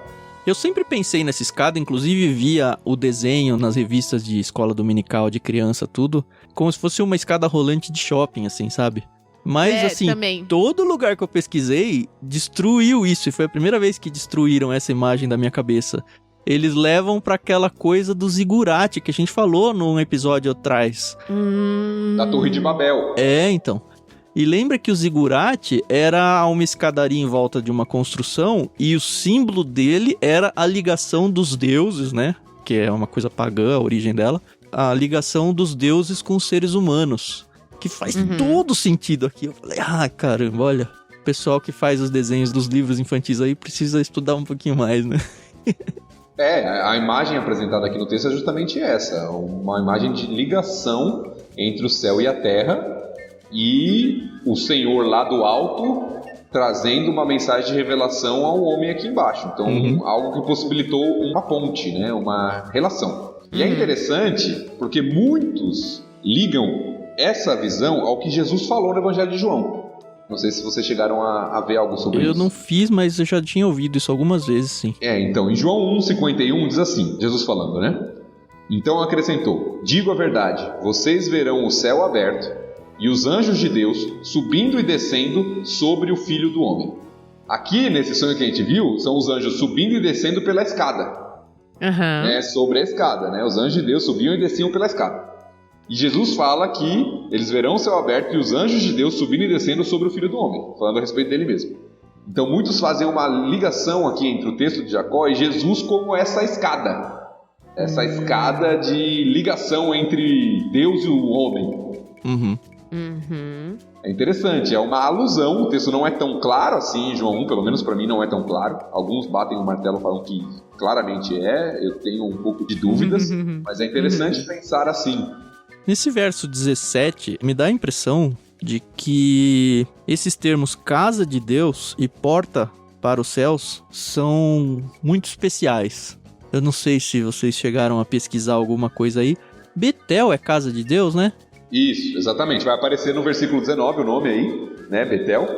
Eu sempre pensei nessa escada, inclusive via o desenho nas revistas de escola dominical, de criança, tudo, como se fosse uma escada rolante de shopping, assim, sabe? Mas, assim, também. Todo lugar que eu pesquisei destruiu isso, e foi a primeira vez que destruíram essa imagem da minha cabeça. Eles levam pra aquela coisa do zigurate que a gente falou num episódio atrás. Da Torre de Babel. É, então. E lembra que o zigurate era uma escadaria em volta de uma construção e o símbolo dele era a ligação dos deuses, né? Que é uma coisa pagã, a origem dela. A ligação dos deuses com os seres humanos. Que faz todo sentido aqui. Eu falei, caramba, olha. O pessoal que faz os desenhos dos livros infantis aí precisa estudar um pouquinho mais, né? A imagem apresentada aqui no texto é justamente essa. Uma imagem de ligação entre o céu e a terra. E o Senhor lá do alto trazendo uma mensagem de revelação ao homem aqui embaixo. Então, algo que possibilitou uma ponte, né? Uma relação. E é interessante porque muitos ligam essa visão ao que Jesus falou no Evangelho de João. Não sei se vocês chegaram a ver algo sobre isso. Eu não fiz, mas eu já tinha ouvido isso algumas vezes, sim. Então, em João 1,51 diz assim, Jesus falando, né? Então acrescentou, digo a verdade, vocês verão o céu aberto e os anjos de Deus subindo e descendo sobre o Filho do Homem. Aqui, nesse sonho que a gente viu, são os anjos subindo e descendo pela escada. Sobre a escada, né? Os anjos de Deus subiam e desciam pela escada. E Jesus fala que eles verão o céu aberto e os anjos de Deus subindo e descendo sobre o Filho do Homem, falando a respeito dele mesmo. Então muitos fazem uma ligação aqui entre o texto de Jacó e Jesus como essa escada. Essa escada de ligação entre Deus e o homem. É interessante, é uma alusão, o texto não é tão claro assim em João 1, pelo menos para mim não é tão claro. Alguns batem o martelo e falam que claramente eu tenho um pouco de dúvidas, mas é interessante pensar assim. Nesse verso 17, me dá a impressão de que esses termos casa de Deus e porta para os céus são muito especiais. Eu não sei se vocês chegaram a pesquisar alguma coisa aí. Betel é casa de Deus, né? Isso, exatamente. Vai aparecer no versículo 19 o nome aí, né? Betel.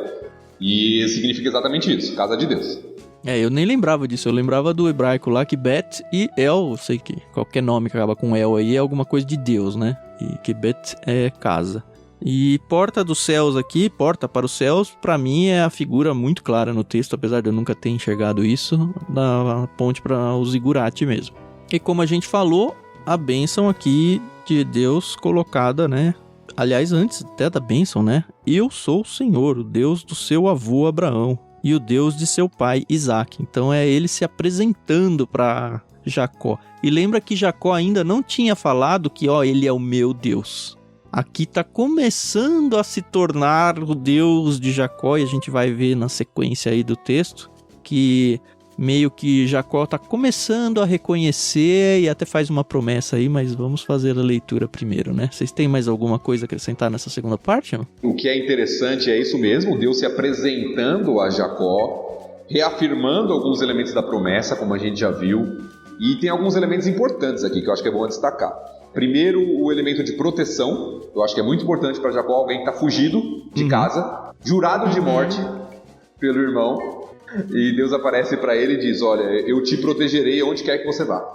E significa exatamente isso, casa de Deus. Eu nem lembrava disso, eu lembrava do hebraico lá que Bet e El, eu sei que qualquer nome que acaba com El aí é alguma coisa de Deus, né? E que Bet é casa. E porta dos céus aqui, porta para os céus, pra mim é a figura muito clara no texto, apesar de eu nunca ter enxergado isso, da ponte para o zigurate mesmo. E como a gente falou, a bênção aqui de Deus colocada, né? Aliás, antes até da bênção, né? Eu sou o Senhor, o Deus do seu avô Abraão e o Deus de seu pai Isaac. Então é ele se apresentando para Jacó. E lembra que Jacó ainda não tinha falado que, ele é o meu Deus. Aqui está começando a se tornar o Deus de Jacó, e a gente vai ver na sequência aí do texto, que meio que Jacó está começando a reconhecer e até faz uma promessa aí, mas vamos fazer a leitura primeiro, né? Vocês têm mais alguma coisa a acrescentar nessa segunda parte, não? O que é interessante é isso mesmo, Deus se apresentando a Jacó, reafirmando alguns elementos da promessa, como a gente já viu, e tem alguns elementos importantes aqui que eu acho que é bom destacar. Primeiro, o elemento de proteção. Eu acho que é muito importante para Jacó, alguém que está fugido de casa, jurado de morte pelo irmão, e Deus aparece para ele e diz, olha, eu te protegerei onde quer que você vá.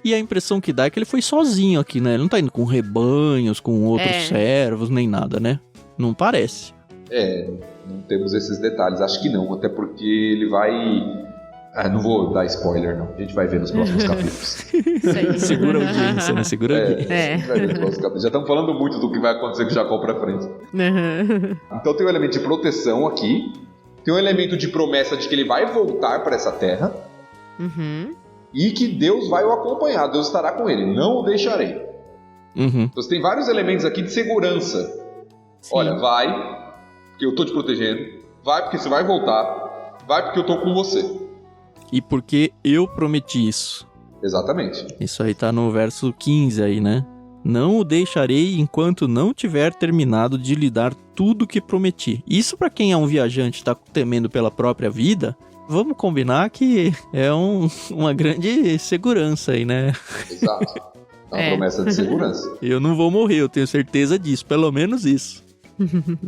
E a impressão que dá é que ele foi sozinho aqui, né? Ele não tá indo com rebanhos, com outros servos, nem nada, né? Não parece. Não temos esses detalhes, acho que não, até porque ele vai... não vou dar spoiler, não. A gente vai ver nos próximos capítulos. Segura a audiência, né? Segura a audiência. A gente vai ver nos próximos capítulos. Já estamos falando muito do que vai acontecer com Jacó pra frente. Então tem um elemento de proteção aqui. Tem um elemento de promessa de que ele vai voltar para essa terra. E que Deus vai o acompanhar. Deus estará com ele. Não o deixarei. Então você tem vários elementos aqui de segurança. Sim. Olha, vai, porque eu tô te protegendo. Vai, porque você vai voltar. Vai, porque eu tô com você. E porque eu prometi isso. Exatamente. Isso aí tá no verso 15 aí, né? Não o deixarei enquanto não tiver terminado de lhe dar tudo que prometi. Isso pra quem é um viajante e tá temendo pela própria vida, vamos combinar que é uma grande segurança aí, né? Exato. É uma promessa de segurança. Eu não vou morrer, eu tenho certeza disso, pelo menos isso.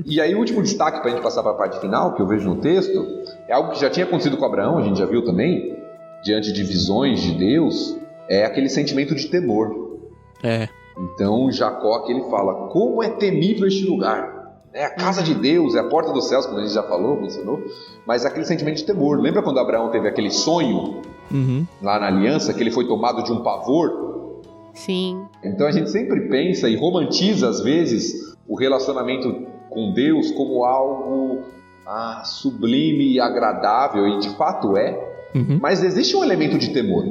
E aí o último destaque para a gente passar para a parte final, que eu vejo no texto, é algo que já tinha acontecido com Abraão, a gente já viu também, diante de visões de Deus, é aquele sentimento de temor. Então Jacó aqui ele fala, como é temível este lugar, é a casa de Deus, é a porta dos céus, como a gente já falou, mencionou, mas aquele sentimento de temor. Lembra quando Abraão teve aquele sonho lá na aliança, que ele foi tomado de um pavor? Sim. Então a gente sempre pensa e romantiza às vezes o relacionamento com Deus como algo sublime e agradável, e de fato é, mas existe um elemento de temor,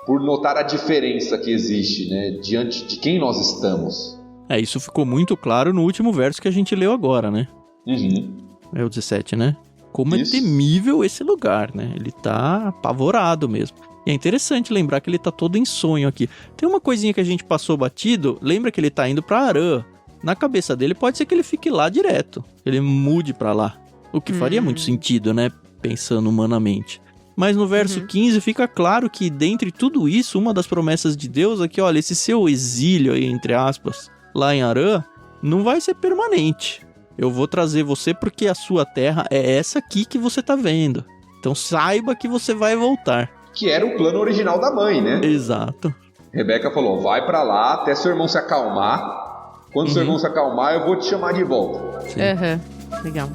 por notar a diferença que existe, né, diante de quem nós estamos. Isso ficou muito claro no último verso que a gente leu agora, né? É o 17, né? Como é temível esse lugar, né? Ele tá apavorado mesmo. E é interessante lembrar que ele tá todo em sonho aqui. Tem uma coisinha que a gente passou batido, lembra que ele tá indo pra Harã. Na cabeça dele pode ser que ele fique lá direto, ele mude pra lá. O que faria muito sentido, né? Pensando humanamente. Mas no verso 15 fica claro que dentre tudo isso, uma das promessas de Deus é que, olha, esse seu exílio aí, entre aspas, lá em Harã, não vai ser permanente. Eu vou trazer você porque a sua terra é essa aqui que você tá vendo. Então saiba que você vai voltar. Que era o plano original da mãe, né? Exato. Rebeca falou, vai pra lá até seu irmão se acalmar. Quando seu irmão se acalmar, eu vou te chamar de volta. Legal.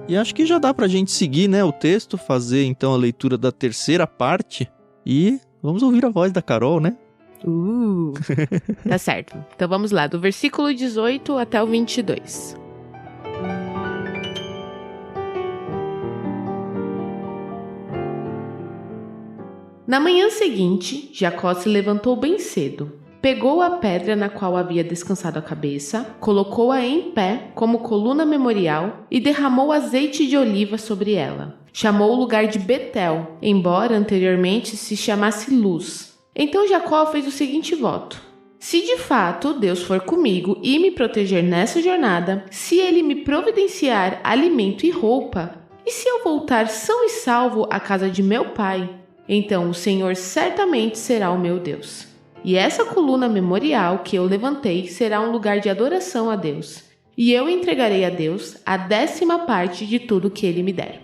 E acho que já dá pra gente seguir, né, o texto, fazer então a leitura da terceira parte e vamos ouvir a voz da Carol, né? Tá certo. Então vamos lá, do versículo 18 até o 22. Na manhã seguinte, Jacó se levantou bem cedo. Pegou a pedra na qual havia descansado a cabeça, colocou-a em pé como coluna memorial e derramou azeite de oliva sobre ela. Chamou o lugar de Betel, embora anteriormente se chamasse Luz. Então Jacó fez o seguinte voto: se de fato Deus for comigo e me proteger nessa jornada, se ele me providenciar alimento e roupa, e se eu voltar são e salvo à casa de meu pai, então o Senhor certamente será o meu Deus. E essa coluna memorial que eu levantei será um lugar de adoração a Deus. E eu entregarei a Deus a 10ª parte de tudo que ele me der.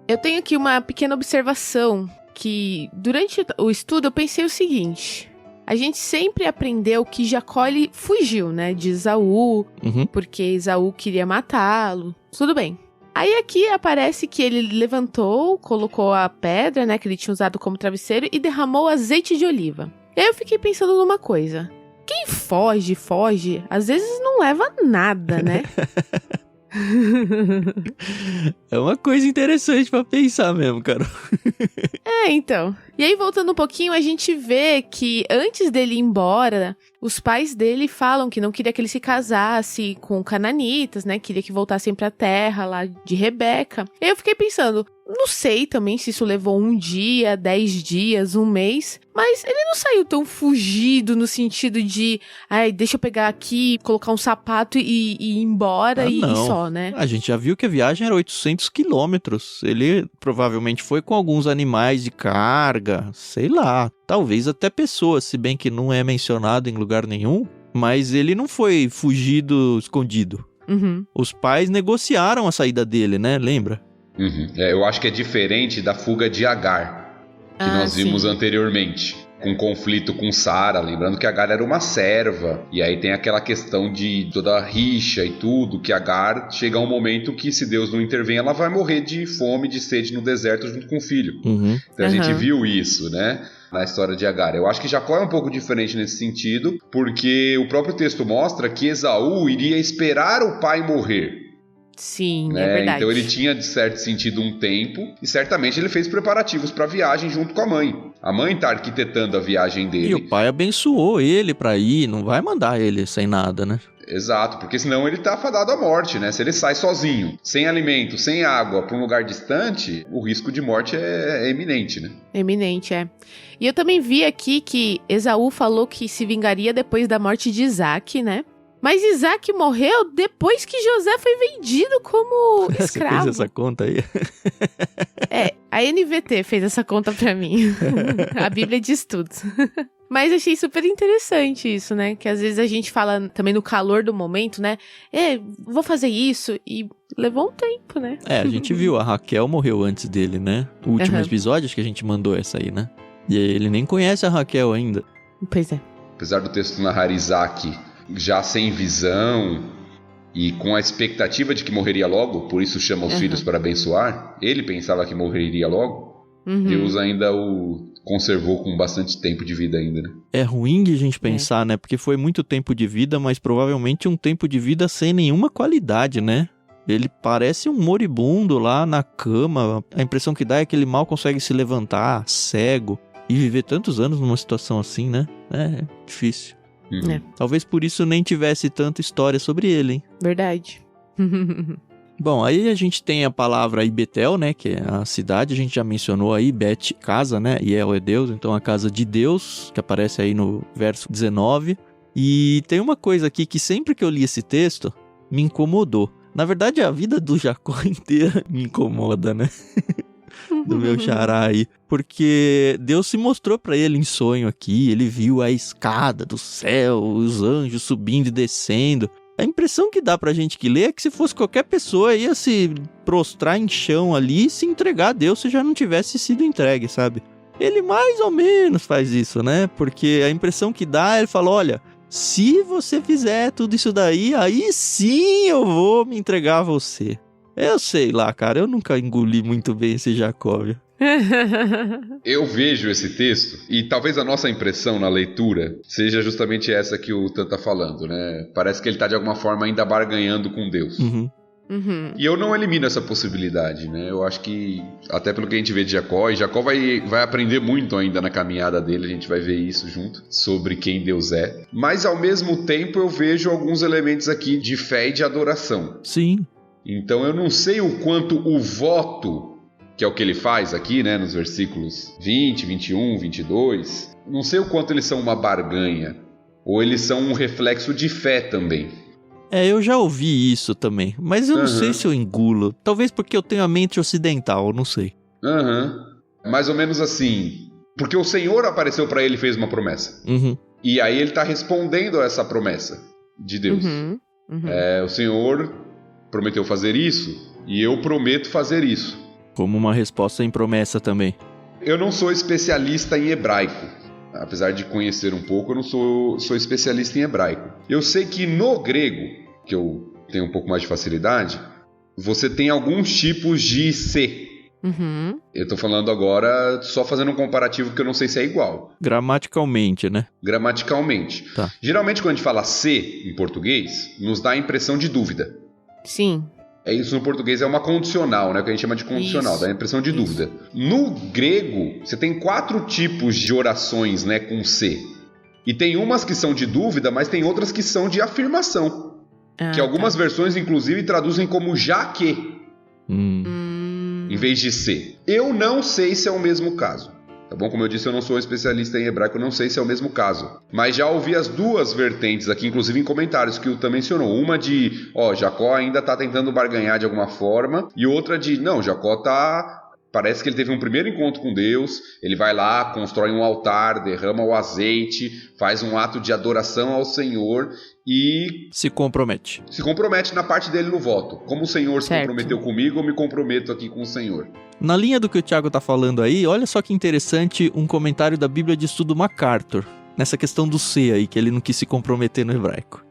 Eu tenho aqui uma pequena observação que durante o estudo eu pensei o seguinte: a gente sempre aprendeu que Jacó ele fugiu, né, de Esaú, porque Esaú queria matá-lo. Tudo bem. Aí aqui aparece que ele levantou, colocou a pedra, né, que ele tinha usado como travesseiro e derramou azeite de oliva. E aí eu fiquei pensando numa coisa: quem foge, às vezes não leva nada, né? É uma coisa interessante pra pensar mesmo, cara. Então. E aí, voltando um pouquinho, a gente vê que antes dele ir embora, os pais dele falam que não queria que ele se casasse com cananitas, né? Queria que voltassem pra terra lá de Rebeca. E aí eu fiquei pensando, não sei também se isso levou 1 dia, 10 dias, 1 mês, mas ele não saiu tão fugido no sentido de, deixa eu pegar aqui, colocar um sapato e ir embora e só, né? A gente já viu que a viagem era 800 quilômetros. Ele provavelmente foi com alguns animais de carga, sei lá, talvez até pessoas, se bem que não é mencionado em lugar nenhum, mas ele não foi fugido escondido. Os pais negociaram a saída dele, né? Lembra? Eu acho que é diferente da fuga de Agar, que nós vimos anteriormente, com conflito com Sara, lembrando que Agar era uma serva, e aí tem aquela questão de toda a rixa e tudo, que Agar chega a um momento que se Deus não intervém, ela vai morrer de fome, de sede no deserto junto com o filho. Então a gente viu isso, né? Na história de Agar. Eu acho que Jacó é um pouco diferente nesse sentido, porque o próprio texto mostra que Esaú iria esperar o pai morrer. Sim, né? É verdade. Então ele tinha, de certo sentido, um tempo, e certamente ele fez preparativos para a viagem junto com a mãe. A mãe tá arquitetando a viagem dele. E o pai abençoou ele pra ir, não vai mandar ele sem nada, né? Exato, porque senão ele tá fadado à morte, né? Se ele sai sozinho, sem alimento, sem água, para um lugar distante, o risco de morte é eminente, né? Eminente, é. E eu também vi aqui que Esaú falou que se vingaria depois da morte de Isaac, né? Mas Isaac morreu depois que José foi vendido como escravo. Você fez essa conta aí? A NVT fez essa conta pra mim. A Bíblia diz tudo. Mas achei super interessante isso, né? Que às vezes a gente fala também no calor do momento, né? Vou fazer isso. E levou um tempo, né? A gente viu, a Raquel morreu antes dele, né? O último episódio, acho que a gente mandou essa aí, né? E aí ele nem conhece a Raquel ainda. Pois é. Apesar do texto narrar Isaac já sem visão e com a expectativa de que morreria logo, por isso chama os filhos para abençoar, ele pensava que morreria logo, Deus ainda o conservou com bastante tempo de vida ainda, né? É ruim de a gente pensar, né? Porque foi muito tempo de vida, mas provavelmente um tempo de vida sem nenhuma qualidade, né? Ele parece um moribundo lá na cama. A impressão que dá é que ele mal consegue se levantar, cego, e viver tantos anos numa situação assim, né? É difícil. Talvez por isso nem tivesse tanta história sobre ele, hein? Verdade. Bom, aí a gente tem a palavra aí Betel, né? Que é a cidade, a gente já mencionou aí, Bet, casa, né? E El é Deus, então a casa de Deus, que aparece aí no verso 19. E tem uma coisa aqui que sempre que eu li esse texto, me incomodou. Na verdade, a vida do Jacó inteira me incomoda, né? Do meu xará aí, porque Deus se mostrou pra ele em sonho aqui, ele viu a escada do céu, os anjos subindo e descendo. A impressão que dá pra gente que lê é que se fosse qualquer pessoa ia se prostrar em chão ali e se entregar a Deus se já não tivesse sido entregue, sabe? Ele mais ou menos faz isso, né? Porque a impressão que dá, ele fala, olha, se você fizer tudo isso daí, aí sim eu vou me entregar a você. Eu sei lá, cara, eu nunca engoli muito bem esse Jacó, viu? Eu vejo esse texto e talvez a nossa impressão na leitura seja justamente essa que o Tan tá falando, né? Parece que ele tá de alguma forma ainda barganhando com Deus. E eu não elimino essa possibilidade, né? Eu acho que, até pelo que a gente vê de Jacó, e Jacó vai aprender muito ainda na caminhada dele, a gente vai ver isso junto, sobre quem Deus é. Mas ao mesmo tempo eu vejo alguns elementos aqui de fé e de adoração. Sim. Então eu não sei o quanto o voto, que é o que ele faz aqui, né, nos versículos 20, 21, 22, não sei o quanto eles são uma barganha, ou eles são um reflexo de fé também. Eu já ouvi isso também, mas eu não sei se eu engulo. Talvez porque eu tenho a mente ocidental, não sei. Mais ou menos assim, porque o Senhor apareceu para ele e fez uma promessa. E aí ele está respondendo a essa promessa de Deus. O Senhor prometeu fazer isso e eu prometo fazer isso. Como uma resposta em promessa também. Eu não sou especialista em hebraico. Apesar de conhecer um pouco, eu não sou especialista em hebraico. Eu sei que no grego, que eu tenho um pouco mais de facilidade, você tem alguns tipos de se. Eu tô falando agora só fazendo um comparativo que eu não sei se é igual. Gramaticalmente, né? Gramaticalmente. Tá. Geralmente quando a gente fala se em português, nos dá a impressão de dúvida. Sim. Isso no português é uma condicional, né? Que a gente chama de condicional, Isso. dá a impressão de dúvida. No grego, você tem 4 tipos de orações, né, com se. E tem umas que são de dúvida, mas tem outras que são de afirmação. Que algumas versões, inclusive, traduzem como já que. Em vez de se. Eu não sei se é o mesmo caso. Tá bom? Como eu disse, eu não sou um especialista em hebraico, eu não sei se é o mesmo caso. Mas já ouvi as duas vertentes aqui, inclusive em comentários, que o Tan mencionou. Uma de, Jacó ainda tá tentando barganhar de alguma forma. E outra de, não, Jacó tá... Parece que ele teve um primeiro encontro com Deus, ele vai lá, constrói um altar, derrama o azeite, faz um ato de adoração ao Senhor e... Se compromete. Se compromete na parte dele no voto. Como o Senhor se comprometeu comigo, eu me comprometo aqui com o Senhor. Na linha do que o Thiago tá falando aí, olha só que interessante um comentário da Bíblia de Estudo MacArthur, nessa questão do se aí, que ele não quis se comprometer no hebraico.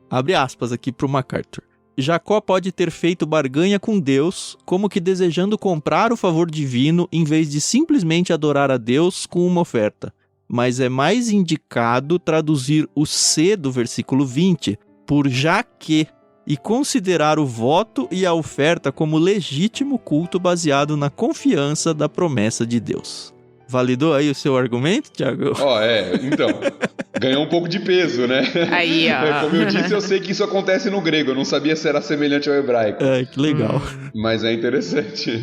Abre aspas aqui pro MacArthur. Jacó pode ter feito barganha com Deus, como que desejando comprar o favor divino em vez de simplesmente adorar a Deus com uma oferta. Mas é mais indicado traduzir o se do versículo 20 por já que e considerar o voto e a oferta como legítimo culto baseado na confiança da promessa de Deus. Validou aí o seu argumento, Thiago? Então, ganhou um pouco de peso, né? Aí, ó. Como eu disse, eu sei que isso acontece no grego, eu não sabia se era semelhante ao hebraico. Que legal. Mas é interessante.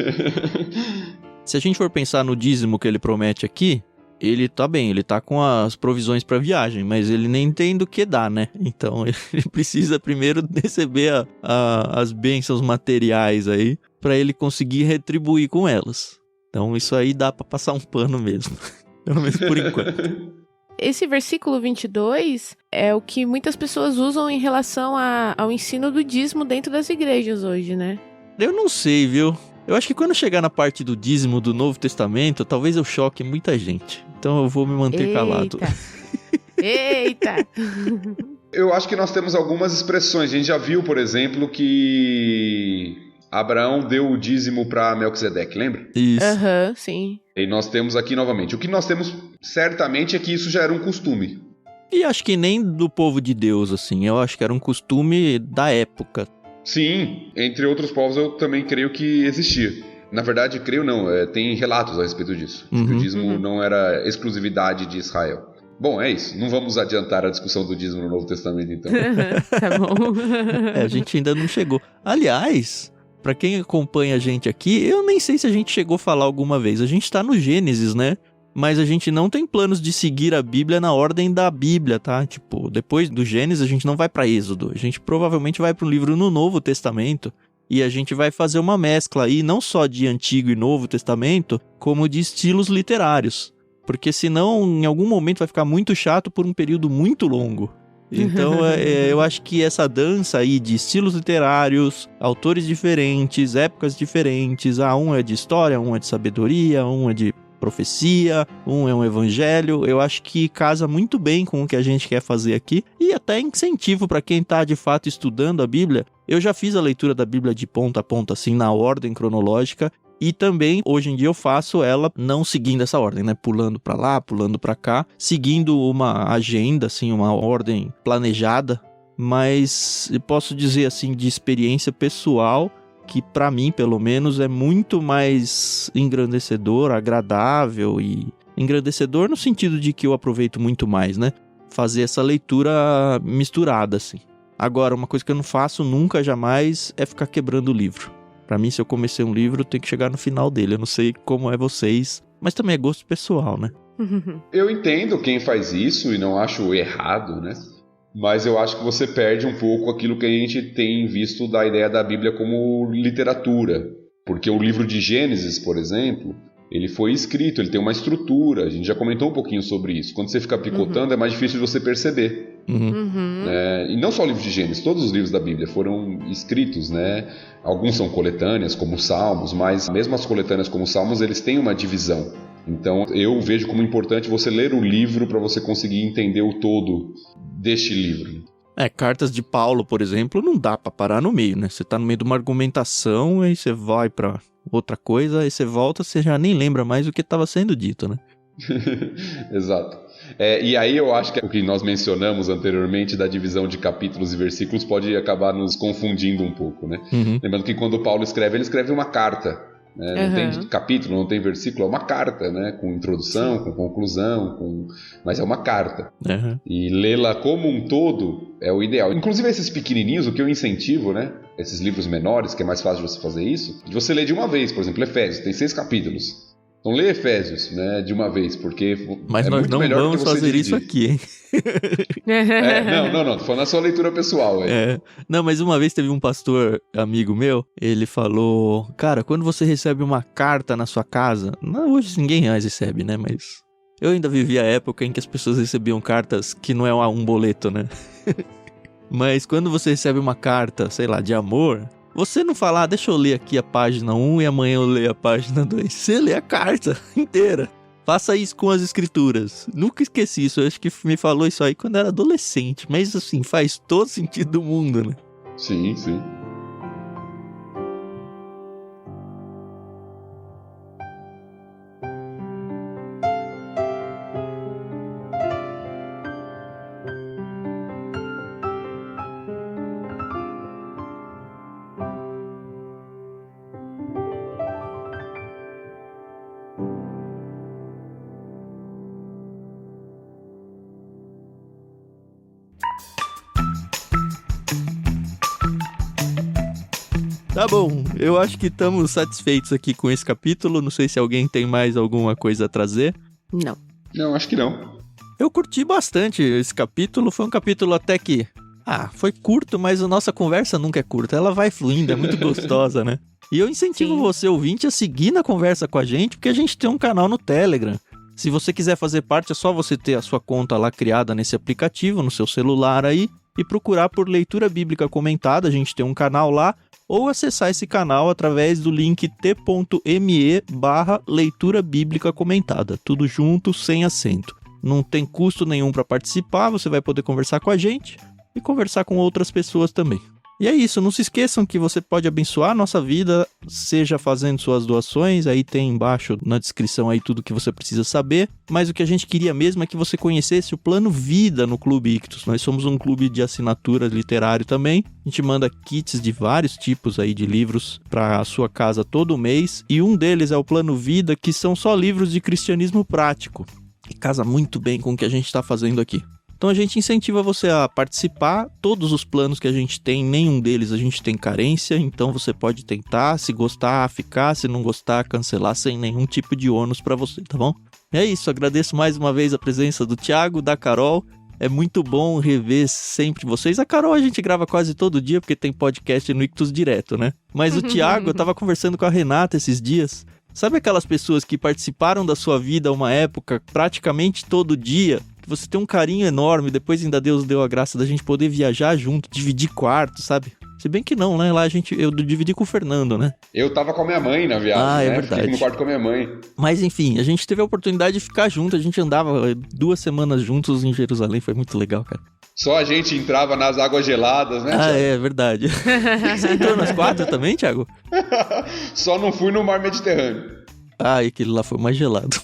Se a gente for pensar no dízimo que ele promete aqui, ele tá bem, ele tá com as provisões para viagem, mas ele nem tem do que dar, né? Então ele precisa primeiro receber as bênçãos materiais aí, para ele conseguir retribuir com elas. Então isso aí dá pra passar um pano mesmo, pelo menos por enquanto. Esse versículo 22 é o que muitas pessoas usam em relação ao ensino do dízimo dentro das igrejas hoje, né? Eu não sei, viu? Eu acho que quando chegar na parte do dízimo do Novo Testamento, talvez eu choque muita gente. Então eu vou me manter calado. Eita! Eu acho que nós temos algumas expressões. A gente já viu, por exemplo, que Abraão deu o dízimo para Melquisedeque, lembra? Isso. Sim. E nós temos aqui novamente. O que nós temos certamente é que isso já era um costume. E acho que nem do povo de Deus, assim. Eu acho que era um costume da época. Sim, entre outros povos eu também creio que existia. Na verdade, creio não, tem relatos a respeito disso. Que o dízimo não era exclusividade de Israel. Bom, é isso. Não vamos adiantar a discussão do dízimo no Novo Testamento, então. Tá bom. A gente ainda não chegou. Aliás, pra quem acompanha a gente aqui, eu nem sei se a gente chegou a falar alguma vez. A gente tá no Gênesis, né? Mas a gente não tem planos de seguir a Bíblia na ordem da Bíblia, tá? Tipo, depois do Gênesis a gente não vai pra Êxodo. A gente provavelmente vai pro livro no Novo Testamento. E a gente vai fazer uma mescla aí, não só de Antigo e Novo Testamento, como de estilos literários. Porque senão, em algum momento, vai ficar muito chato por um período muito longo. Então, eu acho que essa dança aí de estilos literários, autores diferentes, épocas diferentes, um é de história, um é de sabedoria, um é de profecia, um é um evangelho, eu acho que casa muito bem com o que a gente quer fazer aqui e até incentivo para quem está de fato estudando a Bíblia. Eu já fiz a leitura da Bíblia de ponta a ponta, assim, na ordem cronológica, e também, hoje em dia, eu faço ela não seguindo essa ordem, né? Pulando para lá, pulando para cá, seguindo uma agenda, assim, uma ordem planejada, mas eu posso dizer, assim, de experiência pessoal, que para mim, pelo menos, é muito mais engrandecedor, agradável e engrandecedor no sentido de que eu aproveito muito mais, né? Fazer essa leitura misturada, assim. Agora, uma coisa que eu não faço nunca, jamais, é ficar quebrando o livro. Pra mim, se eu comecei um livro, tem que chegar no final dele. Eu não sei como é vocês, mas também é gosto pessoal, né? Eu entendo quem faz isso e não acho errado, né? Mas eu acho que você perde um pouco aquilo que a gente tem visto da ideia da Bíblia como literatura. Porque o livro de Gênesis, por exemplo, ele foi escrito, ele tem uma estrutura. A gente já comentou um pouquinho sobre isso. Quando você fica picotando, é mais difícil de você perceber. E não só o livro de Gênesis, todos os livros da Bíblia foram escritos, né? Alguns são coletâneas, como os Salmos, mas mesmo as coletâneas como os Salmos, eles têm uma divisão. Então eu vejo como importante você ler o livro para você conseguir entender o todo deste livro. Cartas de Paulo, por exemplo, não dá pra parar no meio, né? Você tá no meio de uma argumentação, aí você vai pra outra coisa, aí você volta, você já nem lembra mais o que estava sendo dito, né? Exato. E aí eu acho que o que nós mencionamos anteriormente da divisão de capítulos e versículos pode acabar nos confundindo um pouco, né? Lembrando que quando Paulo escreve, ele escreve uma carta, né? Não tem capítulo, não tem versículo, é uma carta, né? Com introdução, com conclusão, mas é uma carta. E lê-la como um todo é o ideal. Inclusive esses pequenininhos, o que eu incentivo, né? Esses livros menores, que é mais fácil de você fazer isso, de você ler de uma vez. Por exemplo, Efésios, tem 6 capítulos. Então lê Efésios, né, de uma vez, porque mas nós não vamos fazer isso aqui, hein? Não, tô falando a sua leitura pessoal. Não, mas uma vez teve um pastor amigo meu, ele falou, cara, quando você recebe uma carta na sua casa, hoje ninguém mais recebe, né, mas eu ainda vivi a época em que as pessoas recebiam cartas que não é um boleto, né? Mas quando você recebe uma carta, sei lá, de amor, você não fala, deixa eu ler aqui a página 1 e amanhã eu leio a página 2. Você lê a carta inteira. Faça isso com as escrituras. Nunca esqueci isso, eu acho que me falou isso aí quando era adolescente. Mas assim, faz todo sentido do mundo, né? Sim. Tá bom, eu acho que estamos satisfeitos aqui com esse capítulo. Não sei se alguém tem mais alguma coisa a trazer. Não, acho que não. Eu curti bastante esse capítulo. Foi um capítulo até que... foi curto, mas a nossa conversa nunca é curta. Ela vai fluindo, é muito gostosa, né? E eu incentivo você, ouvinte, a seguir na conversa com a gente, porque a gente tem um canal no Telegram. Se você quiser fazer parte, é só você ter a sua conta lá criada nesse aplicativo, no seu celular aí, e procurar por Leitura Bíblica Comentada. A gente tem um canal lá. Ou acessar esse canal através do link t.me/leitura bíblica comentada. Tudo junto, sem acento. Não tem custo nenhum para participar, você vai poder conversar com a gente e conversar com outras pessoas também. E é isso, não se esqueçam que você pode abençoar a nossa vida, seja fazendo suas doações, aí tem embaixo na descrição aí tudo que você precisa saber, mas o que a gente queria mesmo é que você conhecesse o Plano Vida no Clube Ictus. Nós somos um clube de assinatura literário também, a gente manda kits de vários tipos aí de livros para a sua casa todo mês, e um deles é o Plano Vida, que são só livros de cristianismo prático, e casa muito bem com o que a gente está fazendo aqui. Então a gente incentiva você a participar. Todos os planos que a gente tem, nenhum deles a gente tem carência, então você pode tentar, se gostar, ficar, se não gostar, cancelar sem nenhum tipo de ônus para você, tá bom? É isso, agradeço mais uma vez a presença do Thiago, da Carol. É muito bom rever sempre vocês. A Carol a gente grava quase todo dia, porque tem podcast no Ictus direto, né? Mas o Thiago, eu tava conversando com a Renata esses dias. Sabe aquelas pessoas que participaram da sua vida uma época praticamente todo dia? Você tem um carinho enorme, depois ainda Deus deu a graça da gente poder viajar junto, dividir quarto, sabe? Se bem que não, né? Lá eu dividi com o Fernando, né? Eu tava com a minha mãe na viagem, é verdade. Fiquei no quarto com a minha mãe. Mas enfim, a gente teve a oportunidade de ficar junto, a gente andava 2 semanas juntos em Jerusalém, foi muito legal, cara. Só a gente entrava nas águas geladas, né, Thiago? É verdade. Você entrou nas 4 também, Thiago? Só não fui no mar Mediterrâneo. E aquele lá foi mais gelado.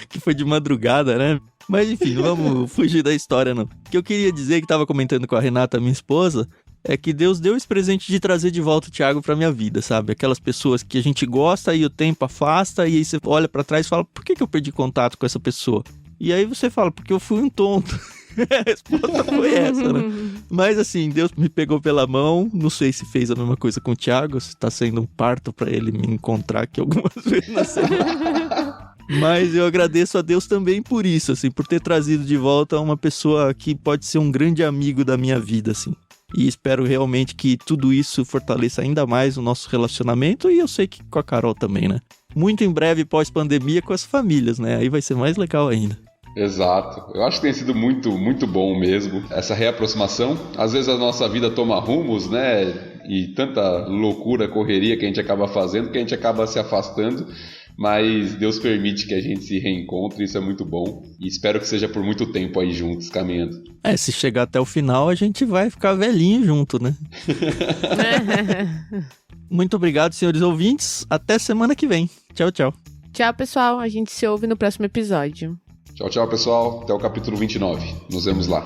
Que foi de madrugada, né? Mas enfim, não vamos fugir da história, não. O que eu queria dizer, que tava comentando com a Renata, minha esposa, é que Deus deu esse presente de trazer de volta o Thiago pra minha vida, sabe? Aquelas pessoas que a gente gosta e o tempo afasta, e aí você olha pra trás e fala, por que eu perdi contato com essa pessoa? E aí você fala, porque eu fui um tonto. A resposta foi essa, né? Mas assim, Deus me pegou pela mão, não sei se fez a mesma coisa com o Thiago, se tá sendo um parto pra ele me encontrar aqui algumas vezes na semana. Mas eu agradeço a Deus também por isso, assim, por ter trazido de volta uma pessoa que pode ser um grande amigo da minha vida, assim. E espero realmente que tudo isso fortaleça ainda mais o nosso relacionamento e eu sei que com a Carol também, né? Muito em breve, pós-pandemia, com as famílias, né? Aí vai ser mais legal ainda. Exato. Eu acho que tem sido muito, muito bom mesmo essa reaproximação. Às vezes a nossa vida toma rumos, né? E tanta loucura, correria que a gente acaba fazendo, que a gente acaba se afastando. Mas Deus permite que a gente se reencontre, isso é muito bom. E espero que seja por muito tempo aí juntos, caminhando. Se chegar até o final, a gente vai ficar velhinho junto, né? Muito obrigado, senhores ouvintes. Até semana que vem. Tchau, tchau. Tchau, pessoal. A gente se ouve no próximo episódio. Tchau, tchau, pessoal. Até o capítulo 29. Nos vemos lá.